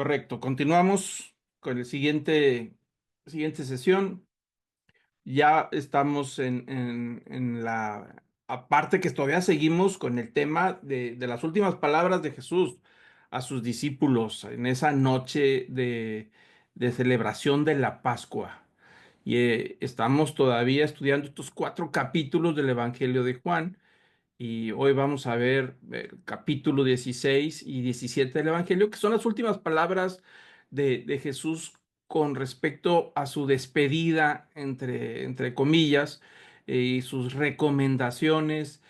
Correcto. Continuamos con el siguiente sesión. Ya estamos en la aparte que todavía seguimos con el tema de las últimas palabras de Jesús a sus discípulos en esa noche de celebración de la Pascua. Y estamos todavía estudiando estos 4 capítulos del Evangelio de Juan. Y hoy vamos a ver el capítulo 16 y 17 del Evangelio, que son las últimas palabras de Jesús con respecto a su despedida, entre comillas, y sus recomendaciones,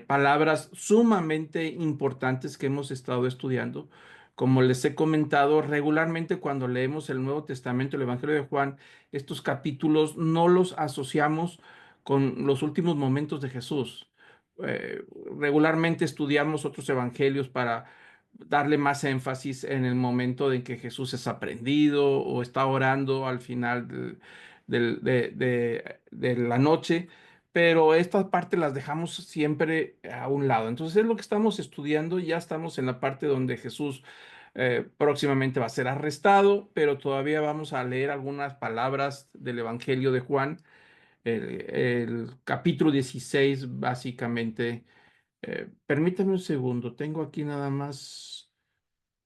palabras sumamente importantes que hemos estado estudiando. Como les he comentado, regularmente cuando leemos el Nuevo Testamento, el Evangelio de Juan, estos capítulos no los asociamos con los últimos momentos de Jesús. eh, Regularmente estudiamos otros evangelios para darle más énfasis en el momento en que Jesús es aprendido o está orando al final de la noche, pero estas partes las dejamos siempre a un lado. Entonces es lo que estamos estudiando, ya estamos en la parte donde Jesús próximamente va a ser arrestado, pero todavía vamos a leer algunas palabras del Evangelio de Juan, el capítulo 16 básicamente. Permítame un segundo, tengo aquí nada más,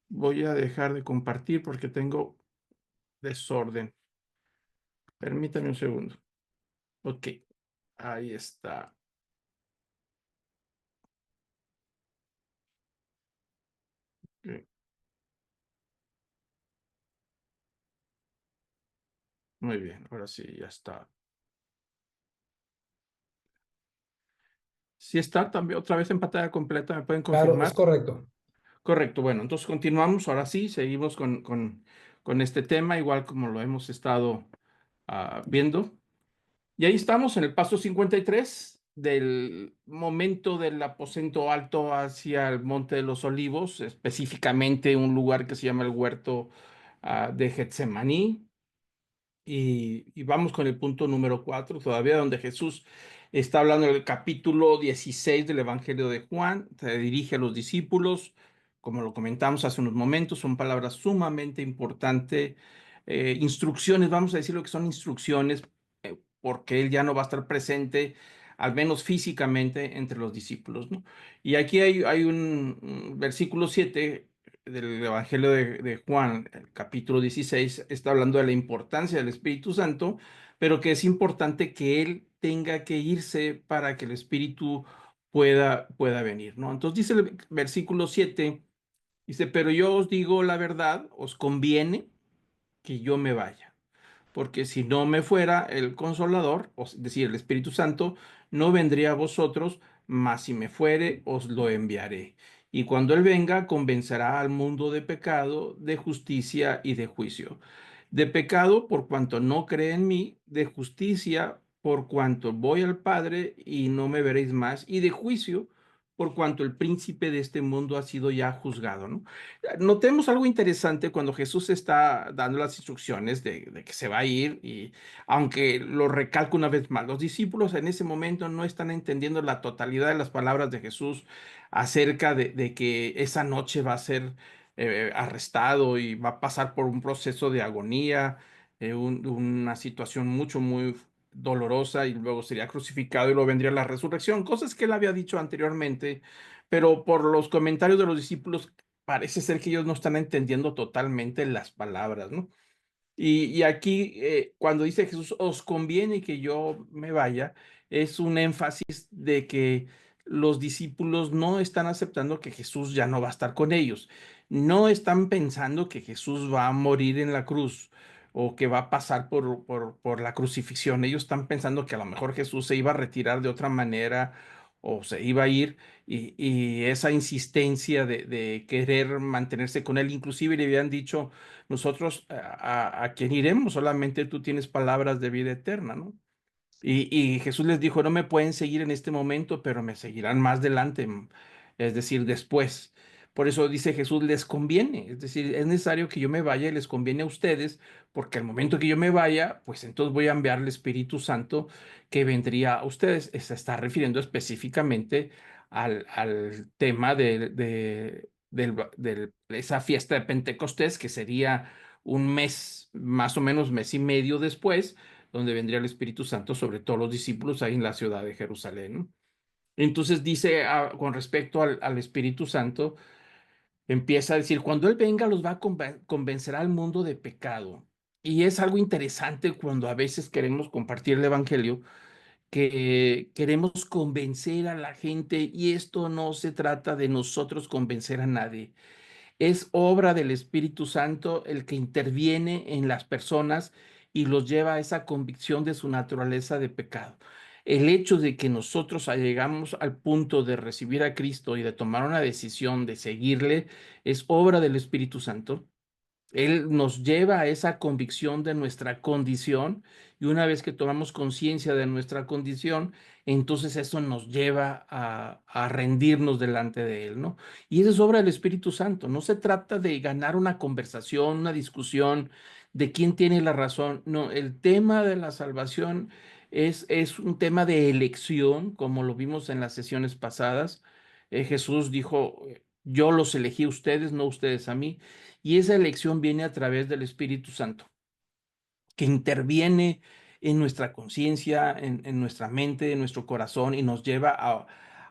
voy a dejar de compartir porque tengo desorden. Permítame un segundo. Ok, ahí está. Ok, muy bien, ahora sí, ya está. Si está también otra vez en pantalla completa, ¿me pueden Claro, es confirmar? correcto. Correcto, bueno, entonces continuamos, ahora sí, seguimos con este tema, igual como lo hemos estado viendo. Y ahí estamos en el paso 53 del momento del aposento alto hacia el Monte de los Olivos, específicamente un lugar que se llama el huerto de Getsemaní. Y vamos con el punto número 4, todavía donde Jesús está hablando en el capítulo 16 del Evangelio de Juan, se dirige a los discípulos, como lo comentamos hace unos momentos, son palabras sumamente importantes, instrucciones, vamos a decir lo que son instrucciones, porque Él ya no va a estar presente, al menos físicamente, entre los discípulos, ¿no? Y aquí hay un versículo 7 del Evangelio de Juan, el capítulo 16, está hablando de la importancia del Espíritu Santo, pero que es importante que Él tenga que irse para que el Espíritu pueda venir, ¿no? Entonces dice el versículo 7, dice, pero yo os digo la verdad, os conviene que yo me vaya, porque si no me fuera el Consolador, es decir, el Espíritu Santo, no vendría a vosotros, mas si me fuere, os lo enviaré. Y cuando Él venga, convencerá al mundo de pecado, de justicia y de juicio. De pecado, por cuanto no cree en mí; de justicia, por cuanto voy al Padre y no me veréis más; y de juicio, por cuanto el príncipe de este mundo ha sido ya juzgado, ¿no? Notemos algo interesante cuando Jesús está dando las instrucciones de que se va a ir, y aunque lo recalco una vez más, los discípulos en ese momento no están entendiendo la totalidad de las palabras de Jesús acerca de que esa noche va a ser arrestado y va a pasar por un proceso de agonía, una situación muy dolorosa, y luego sería crucificado y luego vendría la resurrección, cosas que él había dicho anteriormente, pero por los comentarios de los discípulos parece ser que ellos no están entendiendo totalmente las palabras, ¿no? Y aquí, cuando dice Jesús, os conviene que yo me vaya, es un énfasis de que los discípulos no están aceptando que Jesús ya no va a estar con ellos. No están pensando que Jesús va a morir en la cruz o que va a pasar por la crucifixión. Ellos están pensando que a lo mejor Jesús se iba a retirar de otra manera o se iba a ir, y esa insistencia de querer mantenerse con él, inclusive le habían dicho, nosotros a quién iremos, solamente tú tienes palabras de vida eterna, ¿no? Y Jesús les dijo, no me pueden seguir en este momento, pero me seguirán más adelante, es decir, después. Por eso dice Jesús, les conviene, es decir, es necesario que yo me vaya y les conviene a ustedes, porque al momento que yo me vaya, pues entonces voy a enviar el Espíritu Santo que vendría a ustedes. Se está refiriendo específicamente al tema esa fiesta de Pentecostés, que sería un mes, más o menos mes y medio después, donde vendría el Espíritu Santo sobre todos los discípulos ahí en la ciudad de Jerusalén, ¿no? Entonces dice con respecto al Espíritu Santo, empieza a decir, cuando Él venga los va a convencer al mundo de pecado. Y es algo interesante cuando a veces queremos compartir el Evangelio, que queremos convencer a la gente y esto no se trata de nosotros convencer a nadie. Es obra del Espíritu Santo el que interviene en las personas y los lleva a esa convicción de su naturaleza de pecado. El hecho de que nosotros llegamos al punto de recibir a Cristo y de tomar una decisión de seguirle es obra del Espíritu Santo. Él nos lleva a esa convicción de nuestra condición y una vez que tomamos conciencia de nuestra condición, entonces eso nos lleva a rendirnos delante de Él, ¿no? Y eso es obra del Espíritu Santo. No se trata de ganar una conversación, una discusión de quién tiene la razón. No, el tema de la salvación es un tema de elección, como lo vimos en las sesiones pasadas. Jesús dijo, yo los elegí a ustedes, no ustedes a mí. Y esa elección viene a través del Espíritu Santo, que interviene en nuestra conciencia, en nuestra mente, en nuestro corazón y nos lleva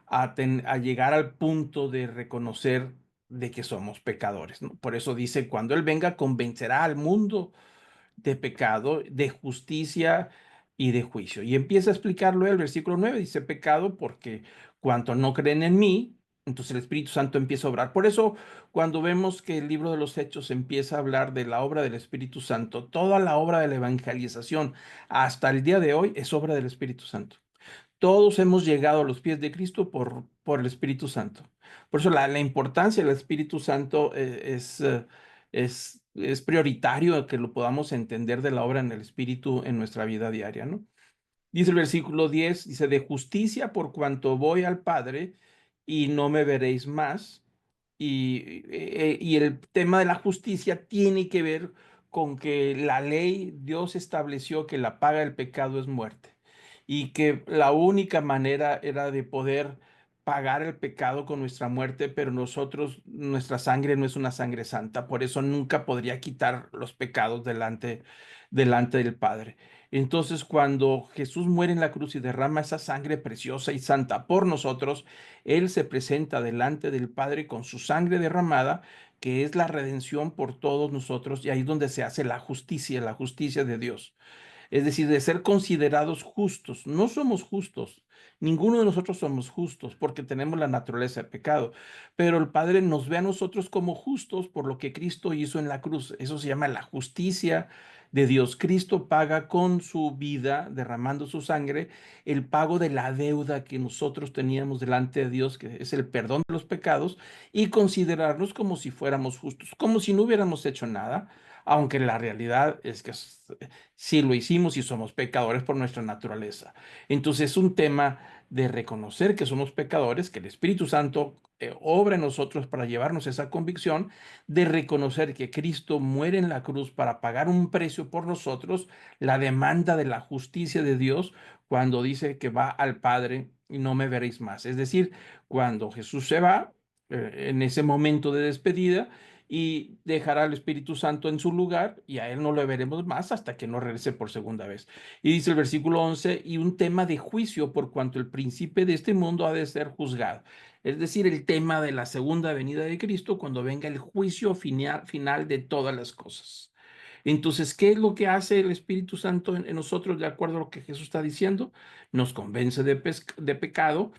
a llegar al punto de reconocer de que somos pecadores, ¿no? Por eso dice, cuando Él venga, convencerá al mundo de pecado, de justicia y de juicio. Y empieza a explicarlo el versículo 9 dice pecado porque cuanto no creen en mí, entonces el Espíritu Santo empieza a obrar. Por eso cuando vemos que el libro de los Hechos empieza a hablar de la obra del Espíritu Santo, toda la obra de la evangelización hasta el día de hoy es obra del Espíritu Santo. Todos hemos llegado a los pies de Cristo por el Espíritu Santo. Por eso la importancia del Espíritu Santo es prioritario que lo podamos entender de la obra en el Espíritu en nuestra vida diaria, ¿no? Dice el versículo 10, dice, de justicia por cuanto voy al Padre y no me veréis más. Y el tema de la justicia tiene que ver con que la ley, Dios estableció que la paga del pecado es muerte y que la única manera era de poder pagar el pecado con nuestra muerte, pero nosotros, nuestra sangre no es una sangre santa, por eso nunca podría quitar los pecados delante del Padre. Entonces, cuando Jesús muere en la cruz y derrama esa sangre preciosa y santa por nosotros, Él se presenta delante del Padre con su sangre derramada, que es la redención por todos nosotros, y ahí es donde se hace la justicia de Dios, es decir, de ser considerados justos. No somos justos, ninguno de nosotros somos justos porque tenemos la naturaleza de pecado, pero el Padre nos ve a nosotros como justos por lo que Cristo hizo en la cruz. Eso se llama la justicia de Dios. Cristo paga con su vida, derramando su sangre, el pago de la deuda que nosotros teníamos delante de Dios, que es el perdón de los pecados, y considerarnos como si fuéramos justos, como si no hubiéramos hecho nada, aunque la realidad es que si lo hicimos y somos pecadores por nuestra naturaleza. Entonces es un tema de reconocer que somos pecadores, que el Espíritu Santo obra en nosotros para llevarnos esa convicción, de reconocer que Cristo muere en la cruz para pagar un precio por nosotros, la demanda de la justicia de Dios cuando dice que va al Padre y no me veréis más. Es decir, cuando Jesús se va, en ese momento de despedida, y dejará al Espíritu Santo en su lugar y a él no lo veremos más hasta que no regrese por segunda vez. Y dice el versículo 11, y un tema de juicio por cuanto el príncipe de este mundo ha de ser juzgado. Es decir, el tema de la segunda venida de Cristo cuando venga el juicio final de todas las cosas. Entonces, ¿qué es lo que hace el Espíritu Santo en nosotros de acuerdo a lo que Jesús está diciendo? Nos convence de pecado,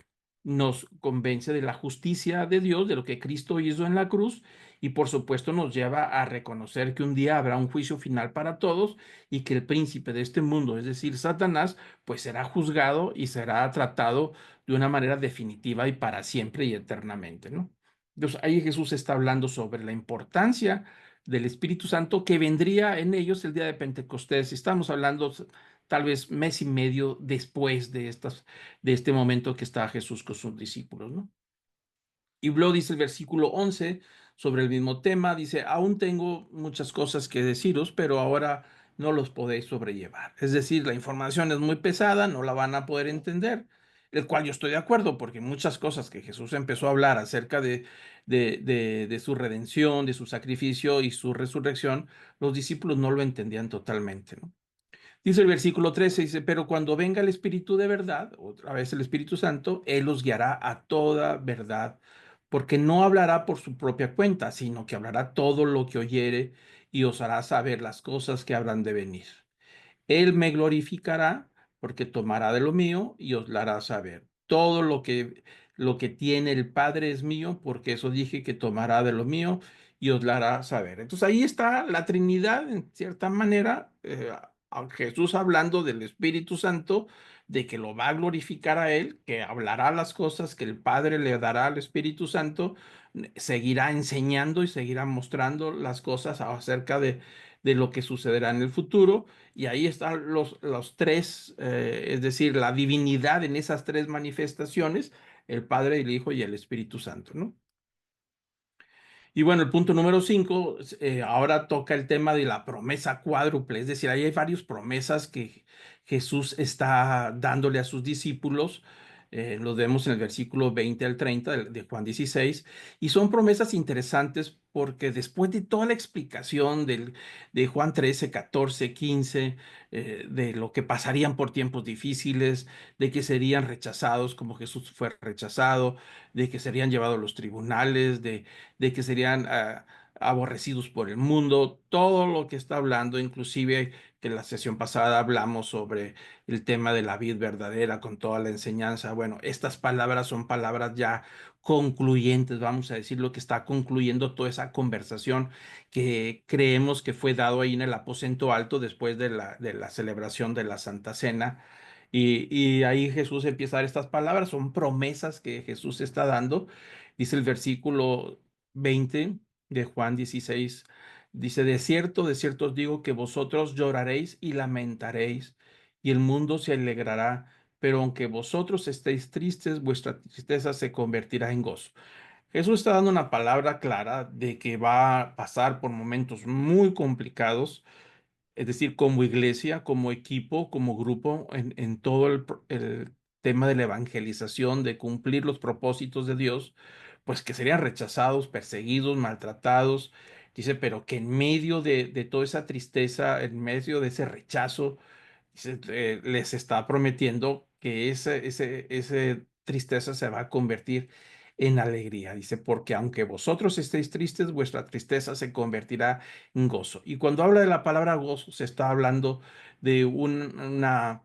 nos convence de la justicia de Dios, de lo que Cristo hizo en la cruz, y por supuesto nos lleva a reconocer que un día habrá un juicio final para todos y que el príncipe de este mundo, es decir, Satanás, pues será juzgado y será tratado de una manera definitiva y para siempre y eternamente, ¿no? Entonces ahí Jesús está hablando sobre la importancia del Espíritu Santo que vendría en ellos el día de Pentecostés. Estamos hablando tal vez mes y medio después de este momento que está Jesús con sus discípulos, ¿no? Y luego dice el versículo 11 sobre el mismo tema, dice, aún tengo muchas cosas que deciros, pero ahora no los podéis sobrellevar. Es decir, la información es muy pesada, no la van a poder entender. el cual yo estoy de acuerdo, porque muchas cosas que Jesús empezó a hablar acerca de su redención, de su sacrificio y su resurrección, los discípulos no lo entendían totalmente, ¿no? Dice el versículo 13, dice, pero cuando venga el Espíritu de verdad, otra vez el Espíritu Santo, Él los guiará a toda verdad, porque no hablará por su propia cuenta, sino que hablará todo lo que oyere y os hará saber las cosas que habrán de venir. Él me glorificará porque tomará de lo mío y os la hará saber. Todo lo que tiene el Padre es mío, porque eso dije que tomará de lo mío y os la hará saber. Entonces ahí está la Trinidad, en cierta manera, a Jesús hablando del Espíritu Santo, de que lo va a glorificar a él, que hablará las cosas que el Padre le dará al Espíritu Santo, seguirá enseñando y seguirá mostrando las cosas acerca de lo que sucederá en el futuro. Y ahí están los tres, es decir, la divinidad en esas tres manifestaciones, el Padre, el Hijo y el Espíritu Santo, ¿no? Y bueno, el punto número 5, ahora toca el tema de la promesa cuádruple, es decir, ahí hay varias promesas que Jesús está dándole a sus discípulos, lo vemos en el versículo 20 al 30 de Juan 16, y son promesas interesantes porque después de toda la explicación de Juan 13, 14, 15, de lo que pasarían por tiempos difíciles, de que serían rechazados como Jesús fue rechazado, de que serían llevados a los tribunales, de que serían aborrecidos por el mundo, todo lo que está hablando, inclusive que en la sesión pasada hablamos sobre el tema de la vid verdadera con toda la enseñanza. Bueno, estas palabras son palabras ya concluyentes, vamos a decir, lo que está concluyendo toda esa conversación que creemos que fue dado ahí en el aposento alto después de la celebración de la Santa Cena. Y ahí Jesús empieza a dar estas palabras, son promesas que Jesús está dando. Dice el versículo 20 de Juan 16, dice, de cierto os digo que vosotros lloraréis y lamentaréis, y el mundo se alegrará, pero aunque vosotros estéis tristes, vuestra tristeza se convertirá en gozo. Jesús está dando una palabra clara de que va a pasar por momentos muy complicados, es decir, como iglesia, como equipo, como grupo, en todo el tema de la evangelización, de cumplir los propósitos de Dios, pues que serían rechazados, perseguidos, maltratados. Dice, pero que en medio de toda esa tristeza, en medio de ese rechazo, les está prometiendo que ese tristeza se va a convertir en alegría. Dice, porque aunque vosotros estéis tristes, vuestra tristeza se convertirá en gozo. Y cuando habla de la palabra gozo, se está hablando de una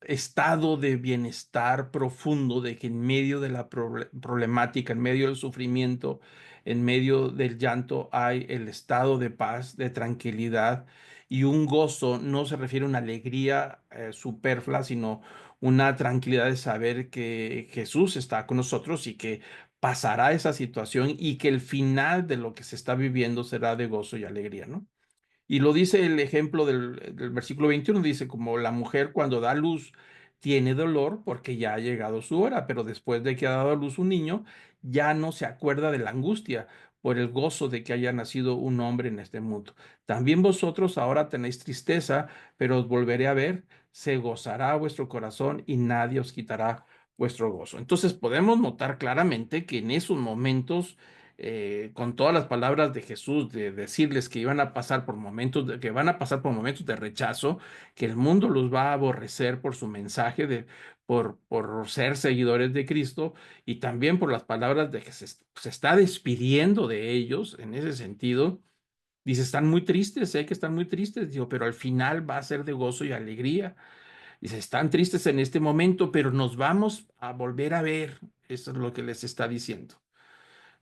estado de bienestar profundo, de que en medio de la problemática, en medio del sufrimiento, en medio del llanto, hay el estado de paz, de tranquilidad y un gozo. No se refiere a una alegría superflua, sino una tranquilidad de saber que Jesús está con nosotros y que pasará esa situación y que el final de lo que se está viviendo será de gozo y alegría, ¿no? Y lo dice el ejemplo del versículo 21, dice, como la mujer cuando da luz tiene dolor porque ya ha llegado su hora, pero después de que ha dado a luz un niño, ya no se acuerda de la angustia por el gozo de que haya nacido un hombre en este mundo. También vosotros ahora tenéis tristeza, pero os volveré a ver, se gozará vuestro corazón y nadie os quitará vuestro gozo. Entonces podemos notar claramente que en esos momentos con todas las palabras de Jesús, de decirles que iban a pasar por momentos, que van a pasar por momentos de rechazo, que el mundo los va a aborrecer por su mensaje, por ser seguidores de Cristo, y también por las palabras de que se está despidiendo de ellos en ese sentido. Dice, están muy tristes, sé que están muy tristes, digo, pero al final va a ser de gozo y alegría. Dice, están tristes en este momento, pero nos vamos a volver a ver. Eso es lo que les está diciendo.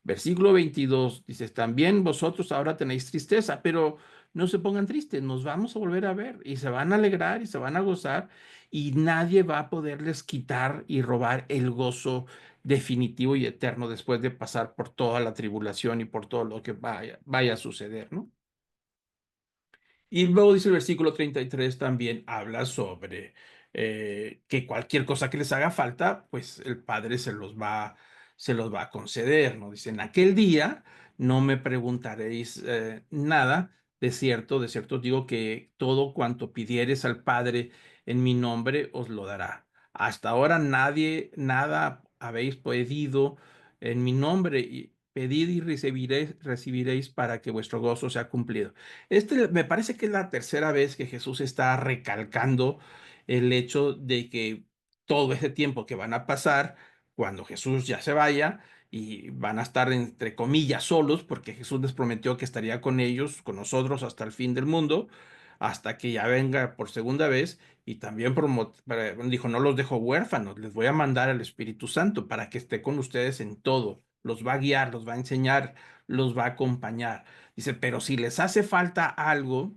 Versículo 22 dice, también vosotros ahora tenéis tristeza, pero no se pongan tristes, nos vamos a volver a ver y se van a alegrar y se van a gozar y nadie va a poderles quitar y robar el gozo definitivo y eterno después de pasar por toda la tribulación y por todo lo que vaya a suceder, ¿no? Y luego dice el versículo 33 también habla sobre que cualquier cosa que les haga falta, pues el Padre se los va a conceder, ¿no? Dice, en aquel día no me preguntaréis nada, de cierto os digo que todo cuanto pidieres al Padre en mi nombre os lo dará. hasta ahora nada habéis pedido en mi nombre, y pedid y recibiréis para que vuestro gozo sea cumplido. Me parece que es la tercera vez que Jesús está recalcando el hecho de que todo ese tiempo que van a pasar cuando Jesús ya se vaya, y van a estar entre comillas solos, porque Jesús les prometió que estaría con ellos, con nosotros hasta el fin del mundo, hasta que ya venga por segunda vez. Y también dijo, no los dejo huérfanos, les voy a mandar al Espíritu Santo para que esté con ustedes en todo, los va a guiar, los va a enseñar, los va a acompañar. Dice, pero si les hace falta algo,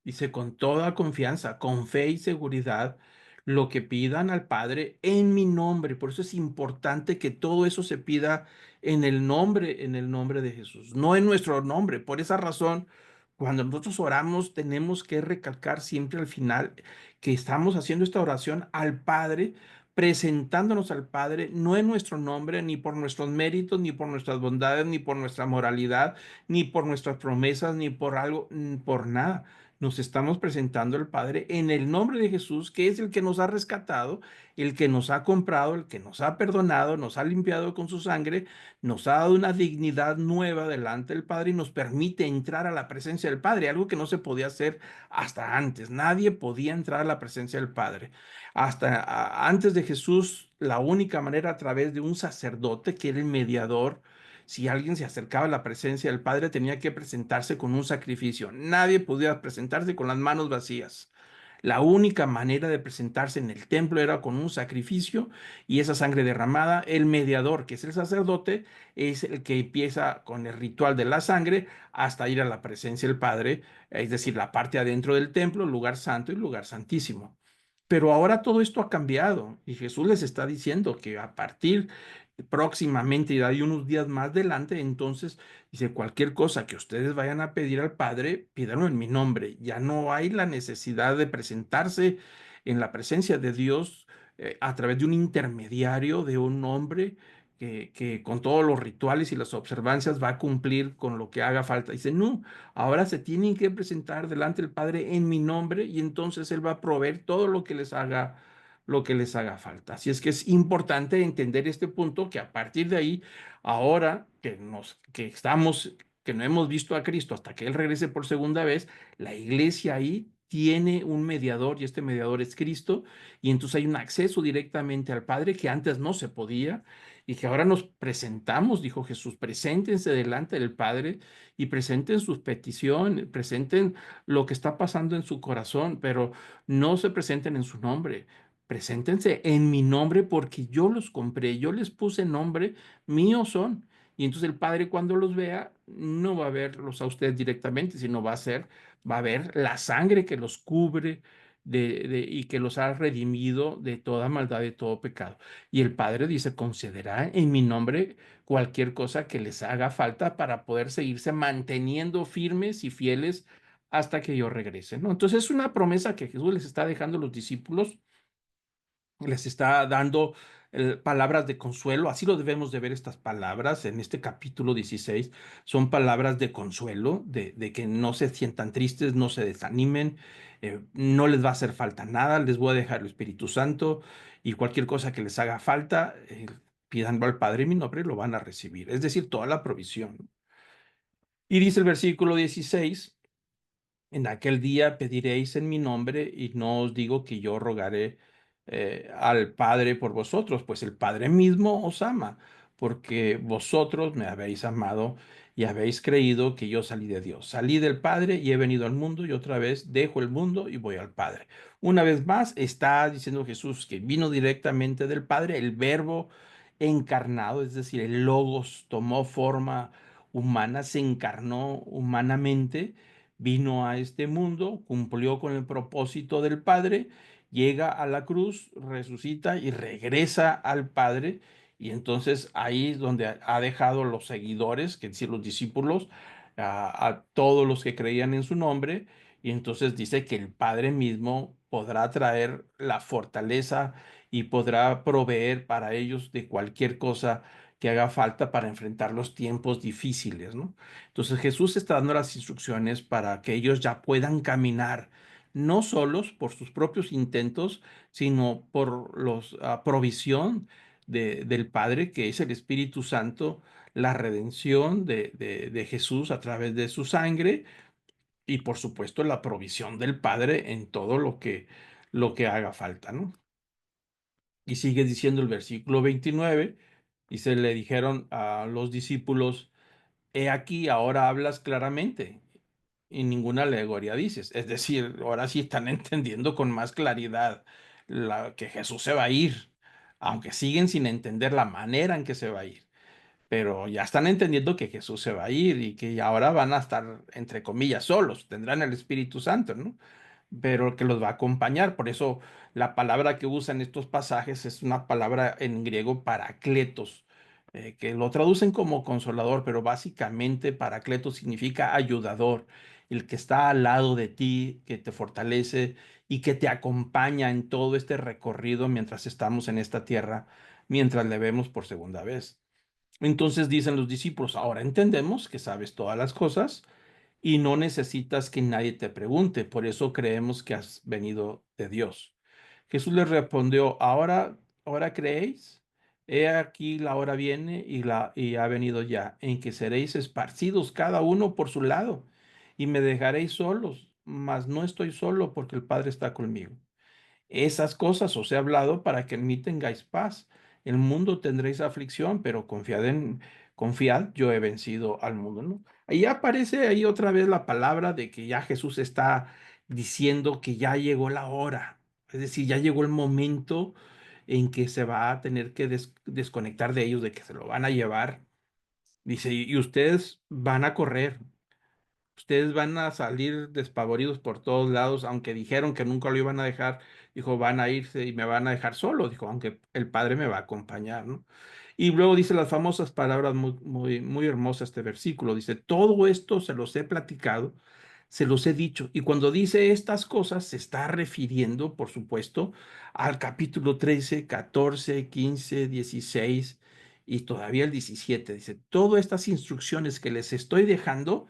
dice, con toda confianza, con fe y seguridad, lo que pidan al Padre en mi nombre. Por eso es importante que todo eso se pida en el nombre de Jesús, no en nuestro nombre. Por esa razón, cuando nosotros oramos, tenemos que recalcar siempre al final que estamos haciendo esta oración al Padre, presentándonos al Padre, no en nuestro nombre, ni por nuestros méritos, ni por nuestras bondades, ni por nuestra moralidad, ni por nuestras promesas, ni por algo, por nada. Nos estamos presentando al Padre en el nombre de Jesús, que es el que nos ha rescatado, el que nos ha comprado, el que nos ha perdonado, nos ha limpiado con su sangre, nos ha dado una dignidad nueva delante del Padre y nos permite entrar a la presencia del Padre, algo que no se podía hacer hasta antes. Nadie podía entrar a la presencia del Padre. Antes de Jesús, la única manera a través de un sacerdote, que era el mediador. Si alguien se acercaba a la presencia del Padre, tenía que presentarse con un sacrificio. Nadie podía presentarse con las manos vacías. La única manera de presentarse en el templo era con un sacrificio, y esa sangre derramada, el mediador, que es el sacerdote, es el que empieza con el ritual de la sangre hasta ir a la presencia del Padre, es decir, la parte adentro del templo, lugar santo y lugar santísimo. Pero ahora todo esto ha cambiado y Jesús les está diciendo que a partir próximamente, y de ahí unos días más adelante, entonces dice, cualquier cosa que ustedes vayan a pedir al Padre, pídanlo en mi nombre. Ya no hay la necesidad de presentarse en la presencia de Dios a través de un intermediario, de un hombre que con todos los rituales y las observancias va a cumplir con lo que haga falta. Dice, no, ahora se tienen que presentar delante del Padre en mi nombre, y entonces Él va a proveer todo lo que les haga falta. Así es que es importante entender este punto, que a partir de ahí, ahora que no hemos visto a Cristo hasta que Él regrese por segunda vez, la iglesia ahí tiene un mediador, y este mediador es Cristo, y entonces hay un acceso directamente al Padre que antes no se podía, y que ahora nos presentamos, dijo Jesús, preséntense delante del Padre y presenten sus peticiones, presenten lo que está pasando en su corazón, pero no se presenten en su nombre. Preséntense en mi nombre, porque yo los compré, yo les puse nombre, míos son. Y entonces el Padre, cuando los vea, no va a verlos a ustedes directamente, sino va a ver la sangre que los cubre y que los ha redimido de toda maldad, de todo pecado. Y el Padre dice, concederá en mi nombre cualquier cosa que les haga falta para poder seguirse manteniendo firmes y fieles hasta que yo regrese, ¿no? Entonces es una promesa que Jesús les está dejando a los discípulos, les está dando palabras de consuelo. Así lo debemos de ver estas palabras en este capítulo 16. Son palabras de consuelo, de que no se sientan tristes, no se desanimen, no les va a hacer falta nada, les voy a dejar el Espíritu Santo, y cualquier cosa que les haga falta, pídanlo al Padre en mi nombre, lo van a recibir. Es decir, toda la provisión. Y dice el versículo 16, en aquel día pediréis en mi nombre, y no os digo que yo rogaré al Padre por vosotros, pues el Padre mismo os ama, porque vosotros me habéis amado y habéis creído que yo salí de Dios. Salí del Padre y he venido al mundo, y otra vez dejo el mundo y voy al Padre. Una vez más está diciendo Jesús que vino directamente del Padre, el Verbo encarnado, es decir, el Logos tomó forma humana, se encarnó humanamente, vino a este mundo, cumplió con el propósito del Padre, llega a la cruz, resucita y regresa al Padre. Y entonces ahí es donde ha dejado los seguidores, que decir los discípulos, a todos los que creían en su nombre. Y entonces dice que el Padre mismo podrá traer la fortaleza y podrá proveer para ellos de cualquier cosa que haga falta para enfrentar los tiempos difíciles, ¿no? Entonces Jesús está dando las instrucciones para que ellos ya puedan caminar no solos por sus propios intentos, sino por la provisión del Padre, que es el Espíritu Santo, la redención de Jesús a través de su sangre y por supuesto la provisión del Padre en todo lo que haga falta, ¿no? Y sigue diciendo el versículo 29, y se le dijeron a los discípulos, he aquí, ahora hablas claramente y ninguna alegoría dices. Es decir, ahora sí están entendiendo con más claridad que Jesús se va a ir, aunque siguen sin entender la manera en que se va a ir. Pero ya están entendiendo que Jesús se va a ir y que ahora van a estar, entre comillas, solos, tendrán el Espíritu Santo, ¿no? Pero que los va a acompañar. Por eso la palabra que usa en estos pasajes es una palabra en griego paracletos, que lo traducen como consolador, pero básicamente paracletos significa ayudador, el que está al lado de ti, que te fortalece y que te acompaña en todo este recorrido mientras estamos en esta tierra, mientras le vemos por segunda vez. Entonces dicen los discípulos, ahora entendemos que sabes todas las cosas y no necesitas que nadie te pregunte, por eso creemos que has venido de Dios. Jesús les respondió, ahora creéis, he aquí la hora viene y ha venido ya, en que seréis esparcidos cada uno por su lado, y me dejaréis solos, mas no estoy solo porque el Padre está conmigo. Esas cosas os he hablado para que en mí tengáis paz. El mundo tendréis aflicción, pero confiad, yo he vencido al mundo, ¿no? Ahí aparece ahí otra vez la palabra de que ya Jesús está diciendo que ya llegó la hora. Es decir, ya llegó el momento en que se va a tener que desconectar de ellos, de que se lo van a llevar. Dice, y ustedes van a correr. Ustedes van a salir despavoridos por todos lados, aunque dijeron que nunca lo iban a dejar, dijo, van a irse y me van a dejar solo, dijo, aunque el Padre me va a acompañar, ¿no? Y luego dice las famosas palabras muy hermosas este versículo, dice, todo esto se los he platicado, se los he dicho, y cuando dice estas cosas se está refiriendo, por supuesto, al capítulo 13, 14, 15, 16 y todavía el 17. Dice, todas estas instrucciones que les estoy dejando,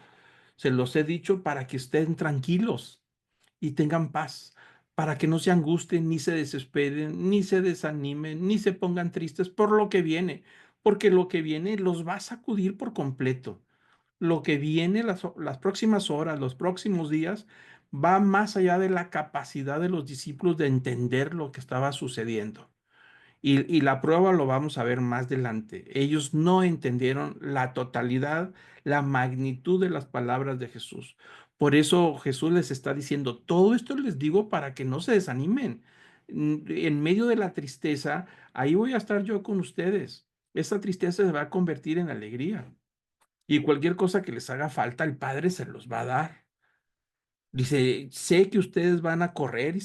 se los he dicho para que estén tranquilos y tengan paz, para que no se angustien, ni se desesperen, ni se desanimen, ni se pongan tristes por lo que viene, porque lo que viene los va a sacudir por completo. Lo que viene, las próximas horas, los próximos días, va más allá de la capacidad de los discípulos de entender lo que estaba sucediendo. Y la prueba lo vamos a ver más adelante. Ellos no entendieron la totalidad, la magnitud de las palabras de Jesús. Por eso Jesús les está diciendo, todo esto les digo para que no se desanimen. En medio de la tristeza, ahí voy a estar yo con ustedes. Esa tristeza se va a convertir en alegría. Y cualquier cosa que les haga falta, el Padre se los va a dar. Dice, sé que ustedes van a correr y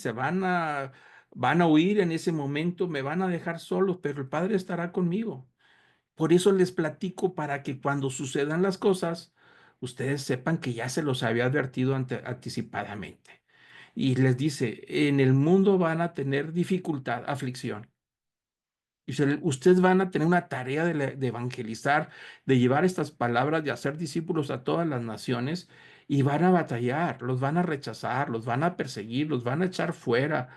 van a huir en ese momento, me van a dejar solos, pero el Padre estará conmigo. Por eso les platico para que cuando sucedan las cosas, ustedes sepan que ya se los había advertido anticipadamente. Y les dice, en el mundo van a tener dificultad, aflicción. Dice, ustedes van a tener una tarea de evangelizar, de llevar estas palabras, de hacer discípulos a todas las naciones y van a batallar, los van a rechazar, los van a perseguir, los van a echar fuera,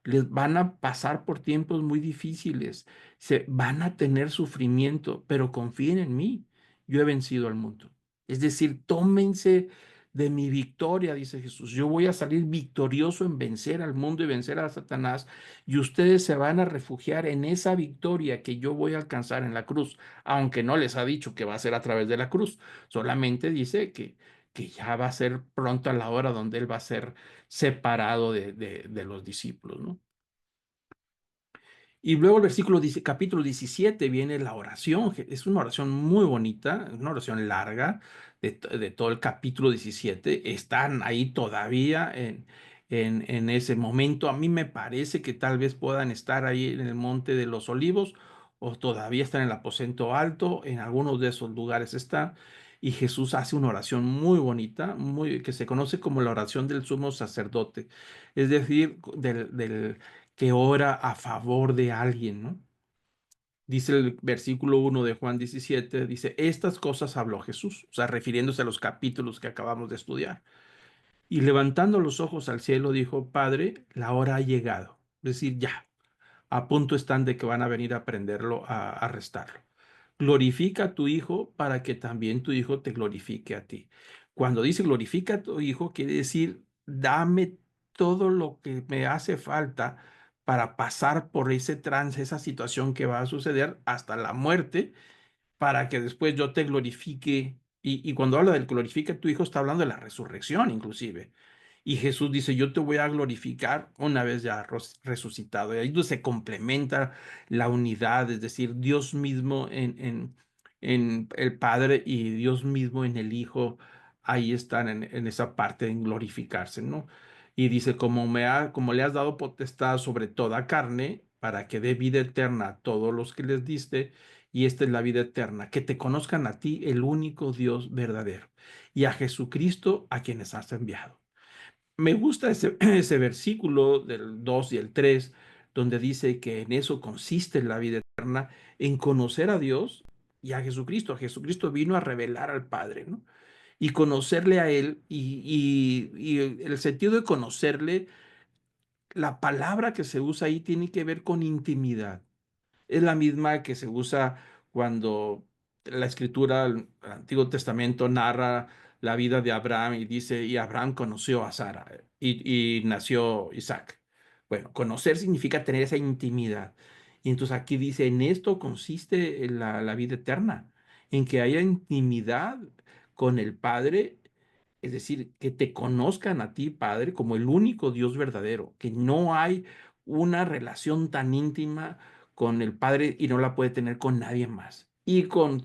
les van a pasar por tiempos muy difíciles, se van a tener sufrimiento, pero confíen en mí, yo he vencido al mundo. Es decir, tómense de mi victoria, dice Jesús. Yo voy a salir victorioso en vencer al mundo y vencer a Satanás y ustedes se van a refugiar en esa victoria que yo voy a alcanzar en la cruz, aunque no les ha dicho que va a ser a través de la cruz, solamente dice que ya va a ser pronto a la hora donde él va a ser separado de los discípulos, ¿no? Y luego el versículo dice, capítulo 17 viene la oración. Es una oración muy bonita, es una oración larga de todo el capítulo 17. Están ahí todavía en ese momento. A mí me parece que tal vez puedan estar ahí en el Monte de los Olivos o todavía están en el aposento alto. En algunos de esos lugares está. Y Jesús hace una oración muy bonita, que se conoce como la oración del sumo sacerdote. Es decir, del que ora a favor de alguien, ¿no? Dice el versículo 1 de Juan 17, dice, estas cosas habló Jesús, o sea, refiriéndose a los capítulos que acabamos de estudiar. Y levantando los ojos al cielo, dijo, Padre, la hora ha llegado. Es decir, ya, a punto están de que van a venir a prenderlo, a arrestarlo. Glorifica a tu Hijo para que también tu Hijo te glorifique a ti. Cuando dice glorifica a tu Hijo, quiere decir, dame todo lo que me hace falta para pasar por ese trance, esa situación que va a suceder hasta la muerte, para que después yo te glorifique. Y cuando habla del glorifica a tu Hijo, está hablando de la resurrección inclusive. Y Jesús dice, yo te voy a glorificar una vez ya resucitado. Y ahí donde se complementa la unidad, es decir, Dios mismo en el Padre y Dios mismo en el Hijo, ahí están en esa parte en glorificarse, ¿no? Y dice, como le has dado potestad sobre toda carne, para que dé vida eterna a todos los que les diste, y esta es la vida eterna, que te conozcan a ti, el único Dios verdadero, y a Jesucristo a quienes has enviado. Me gusta ese versículo del 2 y el 3 donde dice que en eso consiste la vida eterna, en conocer a Dios y a Jesucristo. Jesucristo vino a revelar al Padre, ¿no? Y conocerle a Él, y el sentido de conocerle, la palabra que se usa ahí tiene que ver con intimidad. Es la misma que se usa cuando la escritura, el Antiguo Testamento, narra la vida de Abraham y dice, y Abraham conoció a Sara y nació Isaac. Bueno, conocer significa tener esa intimidad. Y entonces aquí dice, en esto consiste la vida eterna, en que haya intimidad con el Padre, es decir, que te conozcan a ti, Padre, como el único Dios verdadero, que no hay una relación tan íntima con el Padre y no la puede tener con nadie más. Y con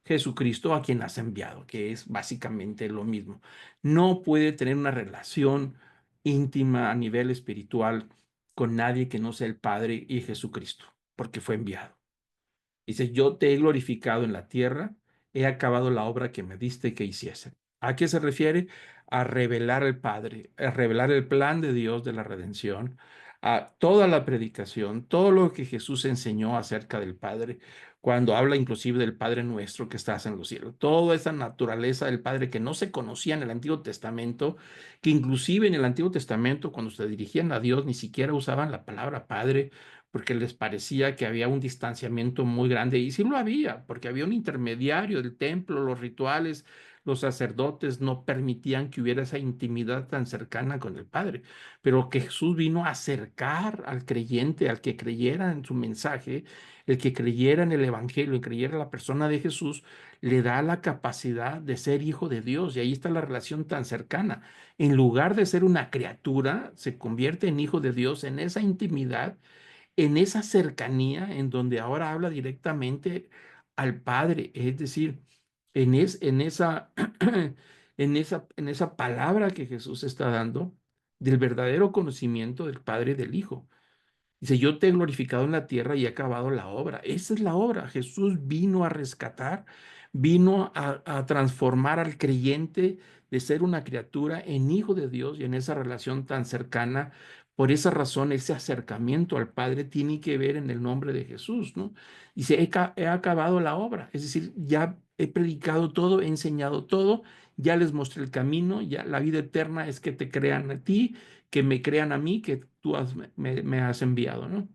Jesucristo a quien has enviado, que es básicamente lo mismo. No puede tener una relación íntima a nivel espiritual con nadie que no sea el Padre y Jesucristo, porque fue enviado. Dice, yo te he glorificado en la tierra, he acabado la obra que me diste que hiciese. ¿A qué se refiere? A revelar el Padre, a revelar el plan de Dios de la redención, a toda la predicación, todo lo que Jesús enseñó acerca del Padre, cuando habla inclusive del Padre nuestro que estás en los cielos. Toda esa naturaleza del Padre que no se conocía en el Antiguo Testamento, que inclusive en el Antiguo Testamento, cuando se dirigían a Dios, ni siquiera usaban la palabra Padre, porque les parecía que había un distanciamiento muy grande, y sí lo había, porque había un intermediario del templo, los rituales, los sacerdotes no permitían que hubiera esa intimidad tan cercana con el Padre, pero que Jesús vino a acercar al creyente, al que creyera en su mensaje, el que creyera en el Evangelio y creyera en la persona de Jesús, le da la capacidad de ser hijo de Dios, y ahí está la relación tan cercana. En lugar de ser una criatura, se convierte en hijo de Dios en esa intimidad, en esa cercanía en donde ahora habla directamente al Padre, es decir, en esa, en esa palabra que Jesús está dando del verdadero conocimiento del Padre y del Hijo. Dice, yo te he glorificado en la tierra y he acabado la obra. Esa es la obra. Jesús vino a rescatar, vino a transformar al creyente de ser una criatura en hijo de Dios y en esa relación tan cercana. Por esa razón, ese acercamiento al Padre tiene que ver en el nombre de Jesús, ¿no? Dice, he acabado la obra. Es decir, ya he predicado todo, he enseñado todo, ya les mostré el camino, ya la vida eterna es que te crean a ti, que me crean a mí, que tú me has enviado, ¿no?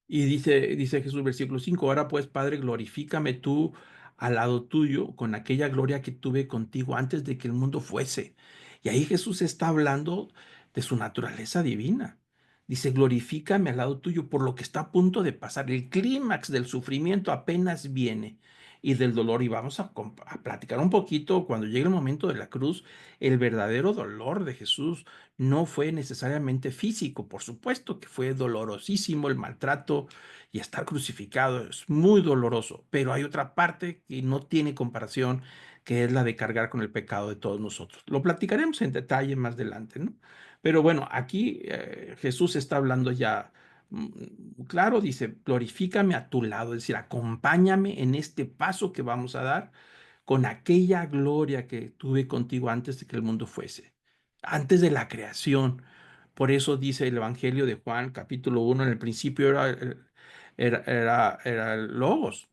Y dice Jesús, versículo 5: ahora pues, Padre, glorifícame tú al lado tuyo con aquella gloria que tuve contigo antes de que el mundo fuese. Y ahí Jesús está hablando de su naturaleza divina. Dice, glorifícame al lado tuyo por lo que está a punto de pasar. El clímax del sufrimiento apenas viene, y del dolor. Y vamos a platicar un poquito cuando llegue el momento de la cruz. El verdadero dolor de Jesús no fue necesariamente físico, por supuesto que fue dolorosísimo el maltrato, y estar crucificado es muy doloroso, pero hay otra parte que no tiene comparación, que es la de cargar con el pecado de todos nosotros. Lo platicaremos en detalle más adelante, ¿no? Pero bueno, aquí Jesús está hablando ya claro, dice, glorifícame a tu lado, es decir, acompáñame en este paso que vamos a dar con aquella gloria que tuve contigo antes de que el mundo fuese, antes de la creación. Por eso dice el Evangelio de Juan, capítulo 1, en el principio era el Logos.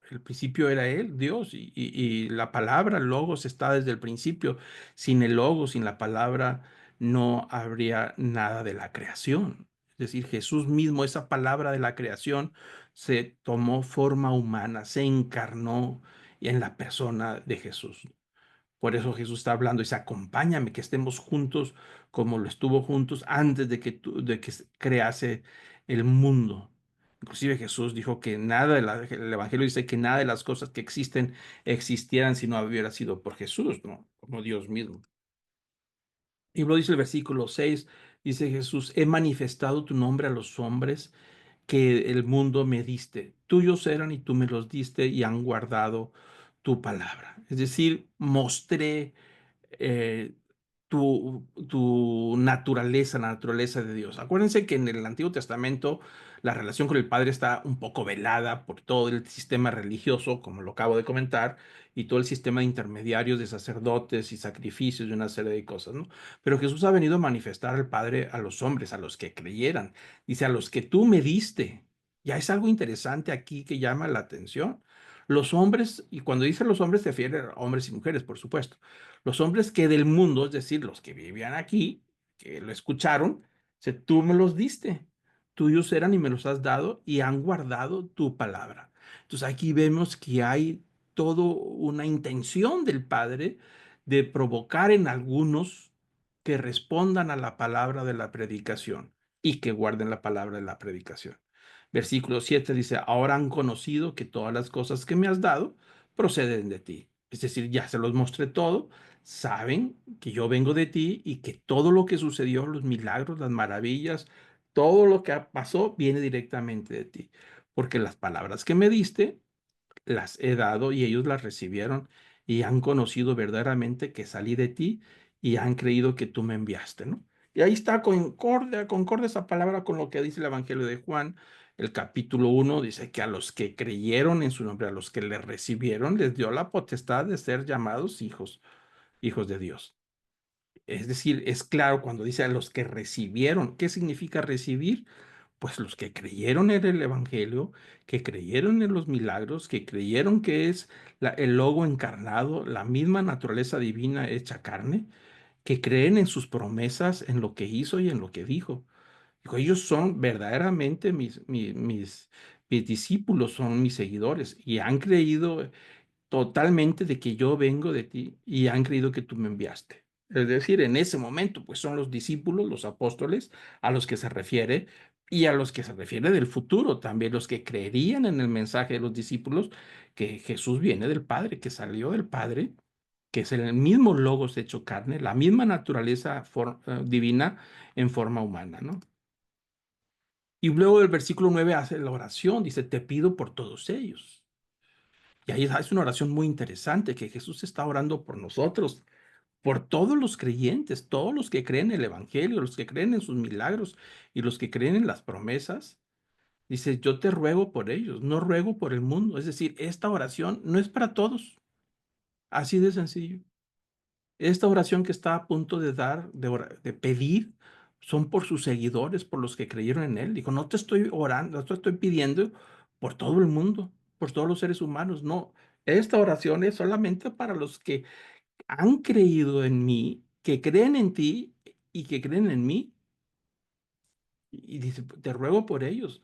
El principio era Él, Dios, y la palabra, el logos, está desde el principio. Sin el logos, sin la palabra, no habría nada de la creación. Es decir, Jesús mismo, esa palabra de la creación, se tomó forma humana, se encarnó en la persona de Jesús. Por eso Jesús está hablando y dice, acompáñame, que estemos juntos como lo estuvo juntos antes de que se crease el mundo. Inclusive Jesús dijo que nada el Evangelio dice que nada de las cosas que existen existieran si no hubiera sido por Jesús, ¿no? Como Dios mismo. Y luego dice el versículo 6, dice Jesús, he manifestado tu nombre a los hombres que el mundo me diste. Tuyos eran y tú me los diste y han guardado tu palabra. Es decir, mostré eh, tu naturaleza, la naturaleza de Dios. Acuérdense que en el Antiguo Testamento la relación con el Padre está un poco velada por todo el sistema religioso, como lo acabo de comentar, y todo el sistema de intermediarios de sacerdotes y sacrificios y una serie de cosas, ¿no? Pero Jesús ha venido a manifestar al Padre a los hombres, a los que creyeran. Dice, a los que tú me diste. Ya es algo interesante aquí que llama la atención. Los hombres, y cuando dice los hombres se refiere a hombres y mujeres, por supuesto. Los hombres que del mundo, es decir, los que vivían aquí, que lo escucharon, se tú me los diste, tuyos eran y me los has dado y han guardado tu palabra. Entonces aquí vemos que hay toda una intención del Padre de provocar en algunos que respondan a la palabra de la predicación y que guarden la palabra de la predicación. Versículo 7 dice, ahora han conocido que todas las cosas que me has dado proceden de ti. Es decir, ya se los mostré todo, saben que yo vengo de ti y que todo lo que sucedió, los milagros, las maravillas, todo lo que pasó viene directamente de ti. Porque las palabras que me diste las he dado y ellos las recibieron y han conocido verdaderamente que salí de ti y han creído que tú me enviaste, ¿no? Y ahí está concordia esa palabra con lo que dice el Evangelio de Juan, el capítulo 1, dice que a los que creyeron en su nombre, a los que le recibieron, les dio la potestad de ser llamados hijos, hijos de Dios. Es decir, es claro cuando dice a los que recibieron. ¿Qué significa recibir? Pues los que creyeron en el Evangelio, que creyeron en los milagros, que creyeron que es el Logo encarnado, la misma naturaleza divina hecha carne, que creen en sus promesas, en lo que hizo y en lo que dijo. Dijo, ellos son verdaderamente mis discípulos, son mis seguidores y han creído totalmente de que yo vengo de ti y han creído que tú me enviaste. Es decir, en ese momento, pues son los discípulos, los apóstoles, a los que se refiere y a los que se refiere del futuro, también los que creerían en el mensaje de los discípulos, que Jesús viene del Padre, que salió del Padre, que es el mismo Logos hecho carne, la misma naturaleza divina en forma humana, ¿no? Y luego el versículo 9 hace la oración, dice, te pido por todos ellos. Y ahí es una oración muy interesante, que Jesús está orando por nosotros, por todos los creyentes, todos los que creen en el Evangelio, los que creen en sus milagros y los que creen en las promesas. Dice, yo te ruego por ellos, no ruego por el mundo. Es decir, esta oración no es para todos, así de sencillo. Esta oración que está a punto de dar, de pedir, son por sus seguidores, por los que creyeron en él. Dijo, no te estoy orando, no te estoy pidiendo por todo el mundo, por todos los seres humanos. No, esta oración es solamente para los que han creído en mí, que creen en ti y que creen en mí. Y dice, te ruego por ellos.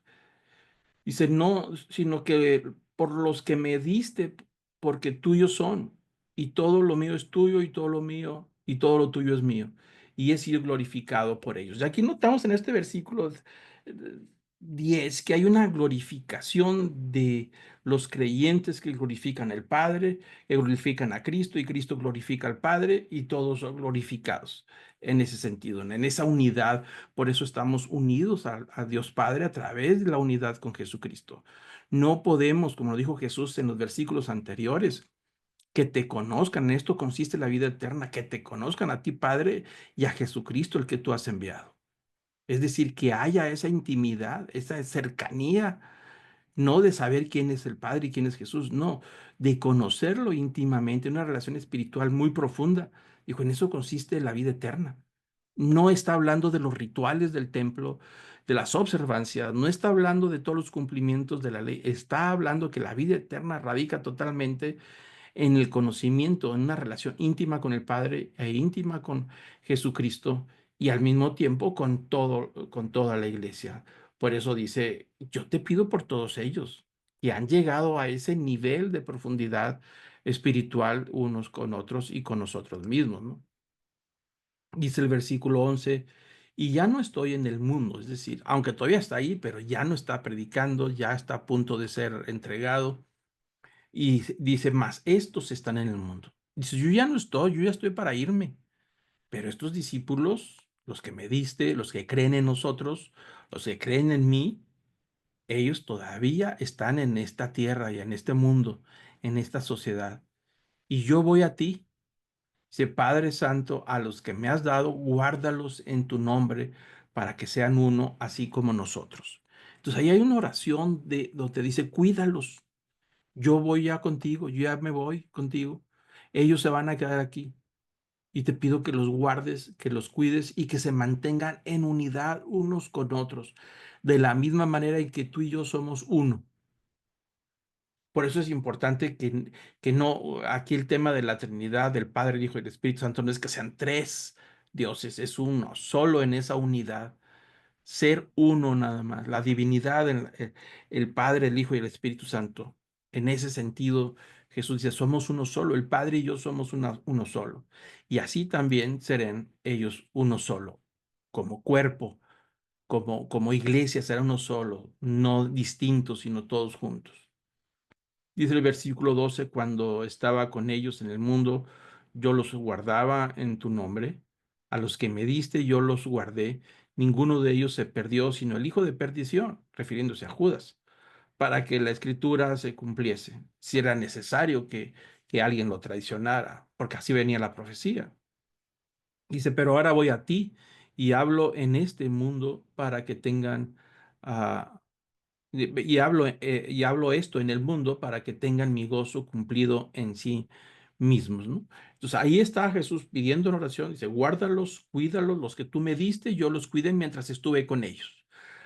Dice, no, sino que por los que me diste, porque tuyos son, y todo lo mío es tuyo, y todo lo mío, y todo lo tuyo es mío, y he sido glorificado por ellos. Y aquí notamos en este versículo 10 que hay una glorificación de los creyentes que glorifican al Padre, que glorifican a Cristo, y Cristo glorifica al Padre, y todos son glorificados en ese sentido, en esa unidad. Por eso estamos unidos a Dios Padre a través de la unidad con Jesucristo. No podemos, como lo dijo Jesús en los versículos anteriores, que te conozcan. En esto consiste la vida eterna, que te conozcan a ti, Padre, y a Jesucristo, el que tú has enviado. Es decir, que haya esa intimidad, esa cercanía, no de saber quién es el Padre y quién es Jesús, no, de conocerlo íntimamente, una relación espiritual muy profunda. Dijo, en eso consiste la vida eterna. No está hablando de los rituales del templo, de las observancias, no está hablando de todos los cumplimientos de la ley, está hablando que la vida eterna radica totalmente en el conocimiento, en una relación íntima con el Padre e íntima con Jesucristo y al mismo tiempo con toda la iglesia. Por eso dice, yo te pido por todos ellos que han llegado a ese nivel de profundidad espiritual unos con otros y con nosotros mismos, ¿no? Dice el versículo 11, y ya no estoy en el mundo, es decir, aunque todavía está ahí, pero ya no está predicando, ya está a punto de ser entregado. Y dice, más, estos están en el mundo. Dice, yo ya no estoy, yo ya estoy para irme. Pero estos discípulos, los que me diste, los que creen en nosotros, los que creen en mí, ellos todavía están en esta tierra y en este mundo, en esta sociedad. Y yo voy a ti. Dice, Padre Santo, a los que me has dado, guárdalos en tu nombre para que sean uno, así como nosotros. Entonces ahí hay una oración donde dice, cuídalos. Yo voy ya contigo, yo ya me voy contigo. Ellos se van a quedar aquí. Y te pido que los guardes, que los cuides y que se mantengan en unidad unos con otros, de la misma manera en que tú y yo somos uno. Por eso es importante que no, aquí el tema de la Trinidad, del Padre, el Hijo y el Espíritu Santo, no es que sean tres dioses, es uno, solo en esa unidad, ser uno nada más, la divinidad, el Padre, el Hijo y el Espíritu Santo. En ese sentido, Jesús dice, somos uno solo, el Padre y yo somos uno solo. Y así también serán ellos uno solo, como cuerpo, como iglesia, será uno solo, no distintos, sino todos juntos. Dice el versículo 12, cuando estaba con ellos en el mundo, yo los guardaba en tu nombre. A los que me diste, yo los guardé. Ninguno de ellos se perdió, sino el hijo de perdición, refiriéndose a Judas, para que la escritura se cumpliese, si era necesario que alguien lo traicionara, porque así venía la profecía. Dice, pero ahora voy a ti y hablo en este mundo para que tengan ah, y hablo esto en el mundo para que tengan mi gozo cumplido en sí mismos, ¿no? Entonces ahí está Jesús pidiendo en oración, dice, guárdalos, cuídalos, los que tú me diste, yo los cuidé mientras estuve con ellos.